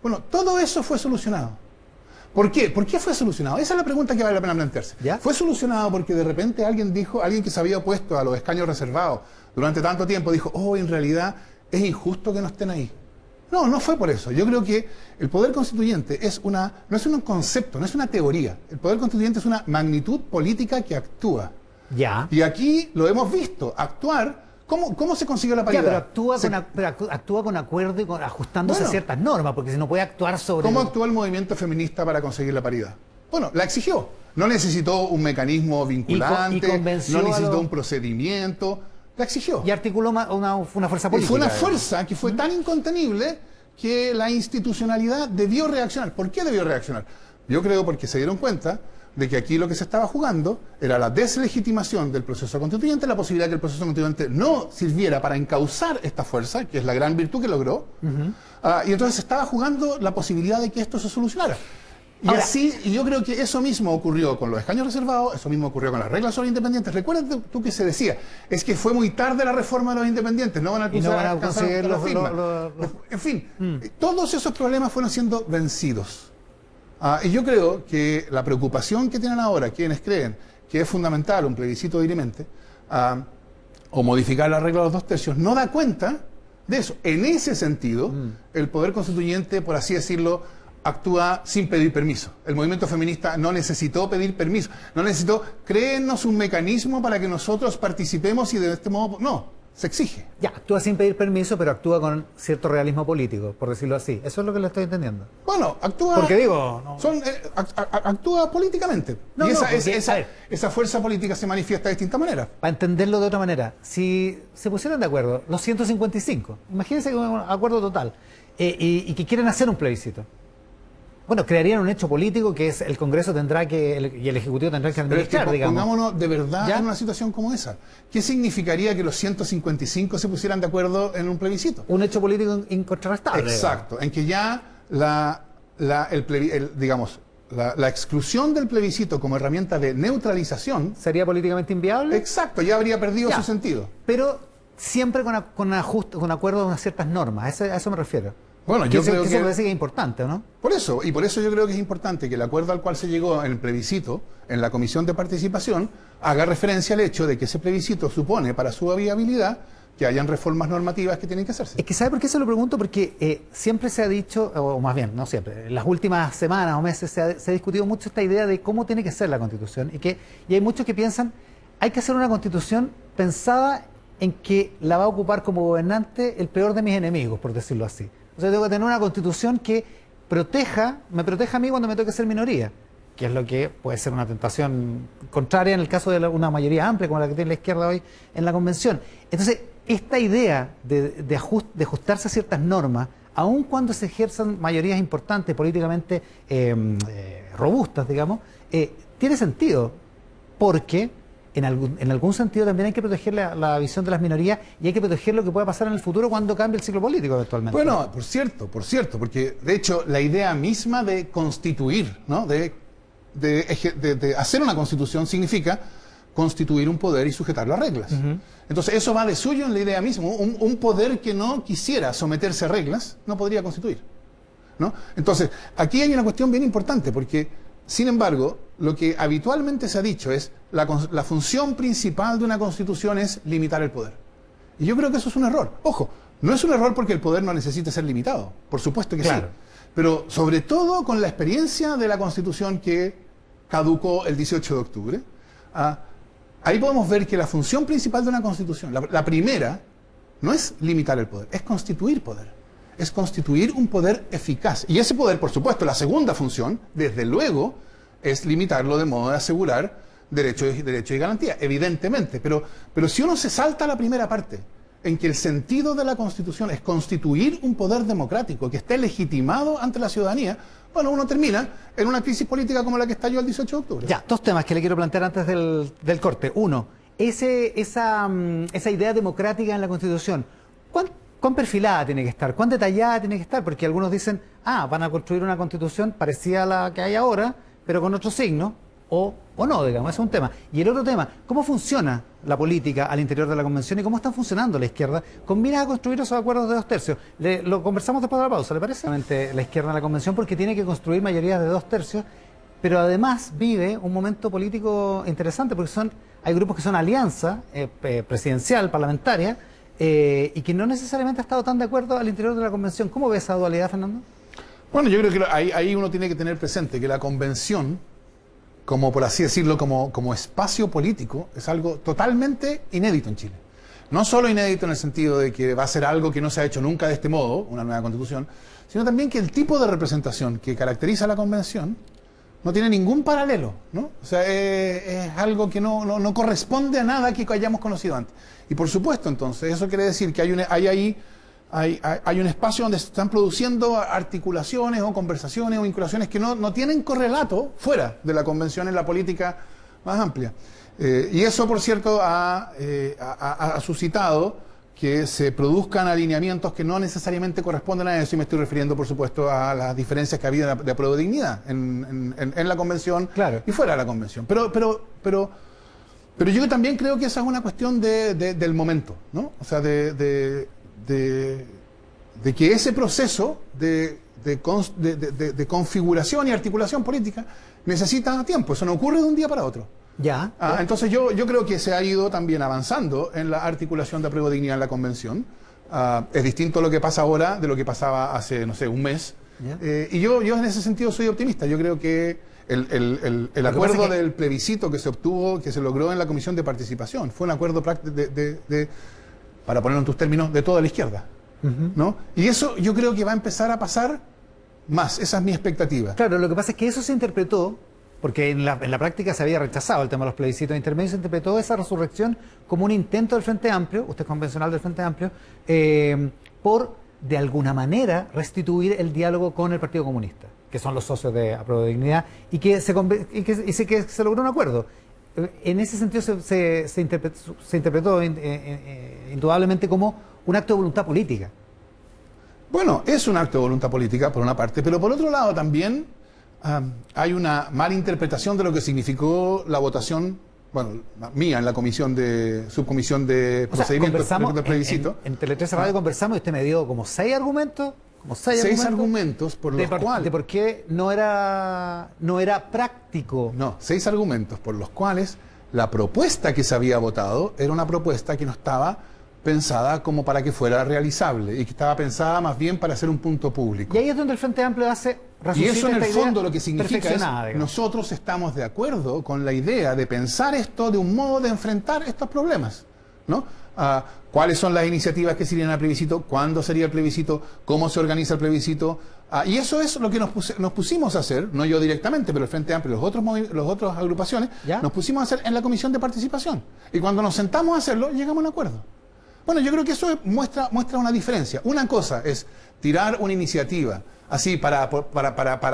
Bueno, todo eso fue solucionado. ¿Por qué? ¿Por qué fue solucionado? Esa es la pregunta que vale la pena plantearse. ¿Ya? Fue solucionado porque de repente alguien que se había opuesto a los escaños reservados durante tanto tiempo, dijo, en realidad es injusto que no estén ahí. No, no fue por eso. Yo creo que el poder constituyente no es un concepto, no es una teoría. El poder constituyente es una magnitud política que actúa. Ya. Y aquí lo hemos visto actuar. ¿Cómo se consiguió la Ya, paridad? pero actúa con acuerdo y ajustándose a ciertas normas, porque si no puede actuar sobre... ¿Cómo actuó el movimiento feminista para conseguir la paridad? Bueno, la exigió. No necesitó un mecanismo vinculante, y convenció no necesitó a los- un procedimiento. La exigió. Y articuló una fuerza Y política. fue una fuerza que fue tan incontenible que la institucionalidad debió reaccionar. ¿Por qué debió reaccionar? Yo creo porque se dieron cuenta de que aquí lo que se estaba jugando era la deslegitimación del proceso constituyente, la posibilidad de que el proceso constituyente no sirviera para encauzar esta fuerza, que es la gran virtud que logró, y entonces se estaba jugando la posibilidad de que esto se solucionara. Y Ahora- y yo creo que eso mismo ocurrió con los escaños reservados, eso mismo ocurrió con las reglas sobre independientes. Recuerda tú que se decía, es que fue muy tarde la reforma de los independientes, no van a Y no van a alcanzar conseguir la los- firma. los- En fin, todos esos problemas fueron siendo vencidos. Y yo creo que la preocupación que tienen ahora quienes creen que es fundamental un plebiscito dirimente o modificar la regla de los 2/3 no da cuenta de eso. En ese sentido, el poder constituyente, por así decirlo, actúa sin pedir permiso. El movimiento feminista no necesitó pedir permiso, no necesitó, créennos un mecanismo para que nosotros participemos y de este modo, no, se exige. Ya, actúa sin pedir permiso, pero actúa con cierto realismo político, por decirlo así. Eso es lo que le estoy entendiendo. Bueno, actúa. Porque digo, no- actúa políticamente. No, y no, porque, a ver. esa fuerza política se manifiesta de distintas maneras. Para entenderlo de otra manera, si se pusieran de acuerdo los 155, imagínense que un acuerdo total, y que quieren hacer un plebiscito. Bueno, crearían un hecho político que es el Congreso y el Ejecutivo tendrán que Pero es que administrar, digamos. pongámonos de verdad ¿Ya? en una situación como esa. ¿Qué significaría que los 155 se pusieran de acuerdo en un plebiscito? Un hecho político incontrastable. Exacto, en que ya la exclusión del plebiscito como herramienta de neutralización, ¿Sería políticamente inviable? exacto, ya habría perdido Ya. su sentido. Pero siempre con acuerdo a unas ciertas normas, a eso me refiero. Bueno, yo eso, creo eso que... me parece que es importante, ¿no? Por eso yo creo que es importante que el acuerdo al cual se llegó en el plebiscito, en la Comisión de Participación, haga referencia al hecho de que ese plebiscito supone para su viabilidad que hayan reformas normativas que tienen que hacerse. Es que ¿sabe por qué se lo pregunto? Porque siempre se ha dicho, o más bien, no siempre, en las últimas semanas o meses se ha discutido mucho esta idea de cómo tiene que ser la Constitución y hay muchos que piensan, hay que hacer una Constitución pensada en que la va a ocupar como gobernante el peor de mis enemigos, por decirlo así. O sea, tengo que tener una Constitución que me proteja a mí cuando me toque ser minoría, que es lo que puede ser una tentación contraria en el caso de una mayoría amplia como la que tiene la izquierda hoy en la Convención. Entonces, esta idea de ajustarse a ciertas normas, aun cuando se ejerzan mayorías importantes, políticamente robustas, digamos, tiene sentido, porque en algún sentido también hay que proteger la visión de las minorías y hay que proteger lo que pueda pasar en el futuro cuando cambie el ciclo político eventualmente. Bueno, por cierto, porque de hecho la idea misma de constituir, ¿no? de hacer una constitución significa constituir un poder y sujetarlo a reglas. Entonces eso va de suyo en la idea misma. Un poder que no quisiera someterse a reglas no podría constituir, ¿no? Entonces aquí hay una cuestión bien importante, porque sin embargo lo que habitualmente se ha dicho es la función principal de una constitución es limitar el poder, y yo creo que eso es un error. Ojo, no es un error porque el poder no necesita ser limitado, por supuesto que claro, sí, pero sobre todo con la experiencia de la constitución que caducó el 18 de octubre, ahí podemos ver que la función principal de una constitución, la primera, no es limitar el poder, es constituir poder. Es constituir un poder eficaz. Y ese poder, por supuesto, la segunda función, desde luego, es limitarlo de modo de asegurar derechos y garantías, evidentemente. Pero si uno se salta la primera parte, en que el sentido de la Constitución es constituir un poder democrático que esté legitimado ante la ciudadanía, bueno, uno termina en una crisis política como la que estalló el 18 de octubre. Ya, dos temas que le quiero plantear antes del corte. Uno, esa idea democrática en la Constitución, ¿cuán perfilada tiene que estar? ¿Cuán detallada tiene que estar? Porque algunos dicen, van a construir una Constitución parecida a la que hay ahora, pero con otro signo, o no, digamos, ese es un tema. Y el otro tema, ¿cómo funciona la política al interior de la Convención y cómo está funcionando la izquierda con miras a construir esos acuerdos de 2 tercios? Lo conversamos después de la pausa, ¿le parece? La izquierda en la Convención, porque tiene que construir mayorías de 2 tercios, pero además vive un momento político interesante, porque hay grupos que son alianza presidencial, parlamentaria, y que no necesariamente ha estado tan de acuerdo al interior de la Convención. ¿Cómo ves esa dualidad, Fernando? Bueno, yo creo que ahí uno tiene que tener presente que la Convención, como por así decirlo, como espacio político, es algo totalmente inédito en Chile. No solo inédito en el sentido de que va a ser algo que no se ha hecho nunca de este modo, una nueva Constitución, sino también que el tipo de representación que caracteriza a la Convención no tiene ningún paralelo, ¿no? O sea, es algo que no corresponde a nada que hayamos conocido antes. Y por supuesto, entonces, eso quiere decir que hay un espacio donde se están produciendo articulaciones o conversaciones o vinculaciones que no tienen correlato fuera de la Convención en la política más amplia. Y eso, por cierto, ha suscitado que se produzcan alineamientos que no necesariamente corresponden a eso, y me estoy refiriendo, por supuesto, a las diferencias que ha habido de apruebo de dignidad en la Convención, claro, y fuera de la Convención. Pero yo también creo que esa es una cuestión del momento, ¿no? O sea, de que ese proceso de configuración y articulación política necesita tiempo. Eso no ocurre de un día para otro. Ya. Entonces yo creo que se ha ido también avanzando en la articulación de apruebo de dignidad en la Convención. Es distinto lo que pasa ahora de lo que pasaba hace, no sé, un mes. Y yo en ese sentido soy optimista. Yo creo que el acuerdo del plebiscito que se obtuvo, que se logró en la Comisión de Participación, fue un acuerdo para ponerlo en tus términos, de toda la izquierda, ¿no? Y eso yo creo que va a empezar a pasar más. Esa es mi expectativa. Claro, lo que pasa es que eso se interpretó, porque en la práctica se había rechazado el tema de los plebiscitos intermedios, se interpretó esa resurrección como un intento del Frente Amplio, usted es convencional del Frente Amplio, por, de alguna manera, restituir el diálogo con el Partido Comunista, que son los socios de Apruebo de Dignidad, y que se logró un acuerdo. En ese sentido se interpretó indudablemente como un acto de voluntad política. Bueno, es un acto de voluntad política, por una parte, pero por otro lado también hay una mala interpretación de lo que significó la votación, bueno, mía en la subcomisión de procedimientos del plebiscito. En Tele 13 Radio conversamos y usted me dio como 6 argumentos. Seis argumentos por los cuales... De por qué no era práctico. No, 6 argumentos por los cuales la propuesta que se había votado era una propuesta que no estaba pensada como para que fuera realizable y que estaba pensada más bien para ser un punto público. Y ahí es donde el Frente Amplio hace... Y eso en el esta idea fondo lo que significa es perfeccionada, digamos. nosotros estamos de acuerdo con la idea de pensar esto de un modo de enfrentar estos problemas, ¿no? ¿Cuáles son las iniciativas que se irían al plebiscito? ¿Cuándo sería el plebiscito? ¿Cómo se organiza el plebiscito? Y eso es lo que nos pusimos a hacer, no yo directamente, pero el Frente Amplio y los otros agrupaciones, ¿Ya? nos pusimos a hacer en la Comisión de Participación. Y cuando nos sentamos a hacerlo, llegamos a un acuerdo. Bueno, yo creo que eso muestra una diferencia. Una cosa es tirar una iniciativa así para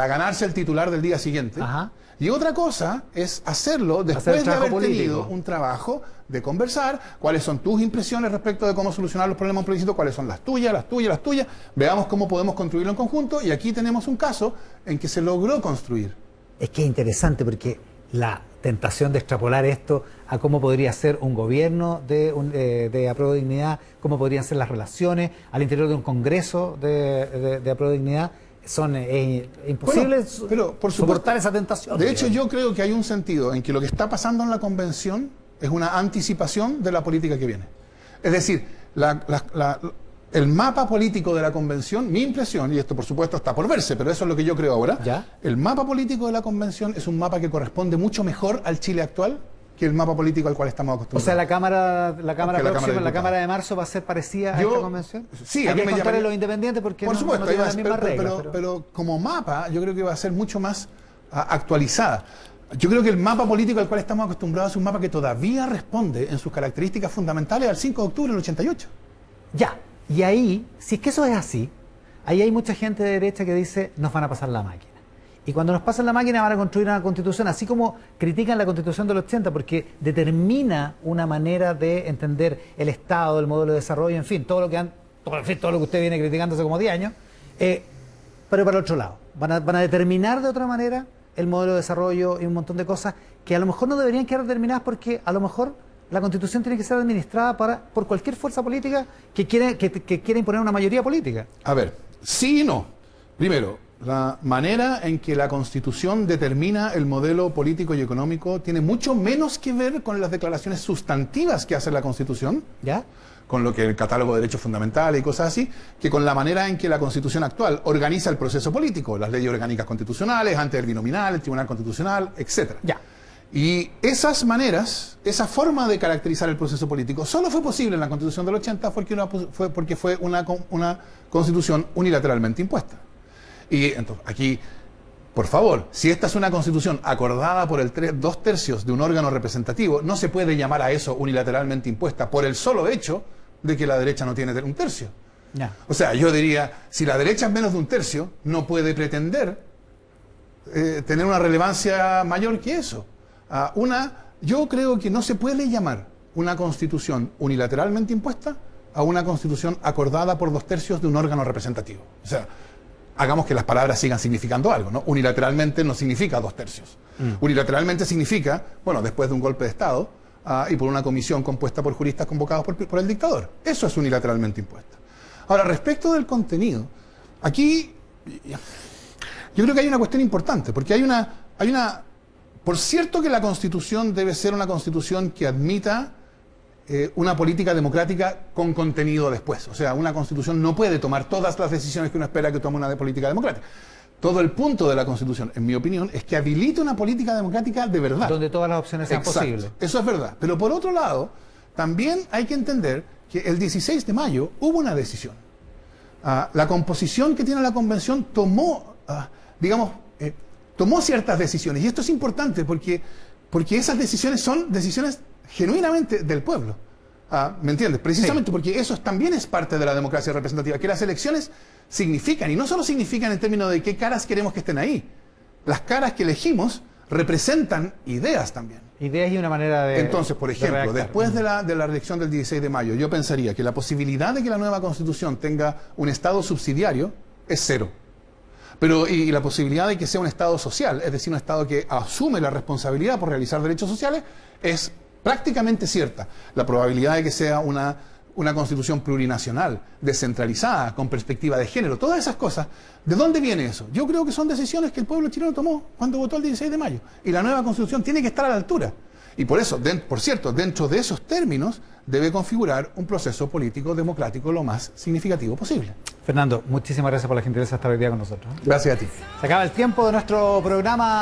ganarse el titular del día siguiente. Ajá. Y otra cosa es hacerlo Hacer después el de haber trabajo tenido político. un trabajo de conversar, cuáles son tus impresiones respecto de cómo solucionar los problemas de un plebiscito, cuáles son las tuyas, veamos cómo podemos construirlo en conjunto, y aquí tenemos un caso en que se logró construir. Es que es interesante porque la tentación de extrapolar esto a cómo podría ser un gobierno de Apruebo Dignidad, cómo podrían ser las relaciones al interior de un congreso de Apruebo Dignidad, son imposibles pero, por supuesto, soportar esa tentación. De hecho, yo creo que hay un sentido en que lo que está pasando en la convención es una anticipación de la política que viene. Es decir, el mapa político de la convención, mi impresión, y esto por supuesto está por verse, pero eso es lo que yo creo ahora, ¿Ya? El mapa político de la convención es un mapa que corresponde mucho mejor al Chile actual que el mapa político al cual estamos O acostumbrados. sea, la Cámara próxima, la de Cámara de marzo, va a ser parecida a Yo- esta convención. sí, Hay a mí que me contarle llamaría- los independientes porque Por supuesto, no tienen iba a las ser- mismas reglas. pero como mapa yo creo que va a ser mucho más actualizada. Yo creo que el mapa político al cual estamos acostumbrados es un mapa que todavía responde en sus características fundamentales al 5 de octubre del 88. Ya, y ahí, si es que eso es así, ahí hay mucha gente de derecha que dice, nos van a pasar la máquina. Y cuando nos pasan la máquina van a construir una constitución, así como critican la constitución del 80, porque determina una manera de entender el Estado, el modelo de desarrollo, en fin, todo lo que usted viene criticando hace como 10 años, pero para el otro lado. Van a determinar de otra manera el modelo de desarrollo y un montón de cosas que a lo mejor no deberían quedar determinadas porque a lo mejor la Constitución tiene que ser administrada por cualquier fuerza política que quiera imponer una mayoría política. A ver, sí y no. Primero, la manera en que la Constitución determina el modelo político y económico tiene mucho menos que ver con las declaraciones sustantivas que hace la Constitución, ¿Ya? con lo que el catálogo de derechos fundamentales y cosas así, que con la manera en que la Constitución actual organiza el proceso político, las leyes orgánicas constitucionales, antes del binominal, el Tribunal Constitucional, etcétera. Ya. Y esas maneras, esa forma de caracterizar el proceso político, solo fue posible en la Constitución del 80 porque fue una Constitución unilateralmente impuesta. Y entonces, aquí, por favor, si esta es una Constitución acordada por 2/3 de un órgano representativo, no se puede llamar a eso unilateralmente impuesta por el solo hecho de que la derecha no tiene 1/3. Ya. O sea, yo diría, si la derecha es menos de 1/3, no puede pretender tener una relevancia mayor que eso. Yo creo que no se puede llamar una Constitución unilateralmente impuesta a una Constitución acordada por 2/3 de un órgano representativo. O sea, hagamos que las palabras sigan significando algo, ¿no? Unilateralmente no significa 2/3. Unilateralmente significa, bueno, después de un golpe de Estado y por una comisión compuesta por juristas convocados por el dictador. Eso es unilateralmente impuesta. Ahora, respecto del contenido, aquí yo creo que hay una cuestión importante, porque hay una por cierto que la Constitución debe ser una Constitución que admita una política democrática con contenido después. O sea, una Constitución no puede tomar todas las decisiones que uno espera que tome una política democrática. Todo el punto de la Constitución, en mi opinión, es que habilite una política democrática de verdad. Donde todas las opciones sean Exacto. posibles. Eso es verdad. Pero por otro lado, también hay que entender que el 16 de mayo hubo una decisión. La composición que tiene la Convención tomó ciertas decisiones. Y esto es importante porque esas decisiones son decisiones genuinamente del pueblo. ¿Me entiendes? Precisamente porque eso también es parte de la democracia representativa, que las elecciones significan, y no solo significan en términos de qué caras queremos que estén ahí. Las caras que elegimos representan ideas también. Ideas y una manera de... Entonces, por ejemplo, redactar. después de la elección del 16 de mayo, yo pensaría que la posibilidad de que la nueva Constitución tenga un Estado subsidiario es cero. Y la posibilidad de que sea un Estado social, es decir, un Estado que asume la responsabilidad por realizar derechos sociales, es prácticamente cierta. La probabilidad de que sea una Constitución plurinacional, descentralizada, con perspectiva de género, todas esas cosas, ¿de dónde viene eso? Yo creo que son decisiones que el pueblo chileno tomó cuando votó el 16 de mayo. Y la nueva Constitución tiene que estar a la altura. Y por eso, por cierto, dentro de esos términos debe configurar un proceso político democrático lo más significativo posible. Fernando, muchísimas gracias por la gentileza de estar hoy día con nosotros. Gracias a ti. Se acaba el tiempo de nuestro programa.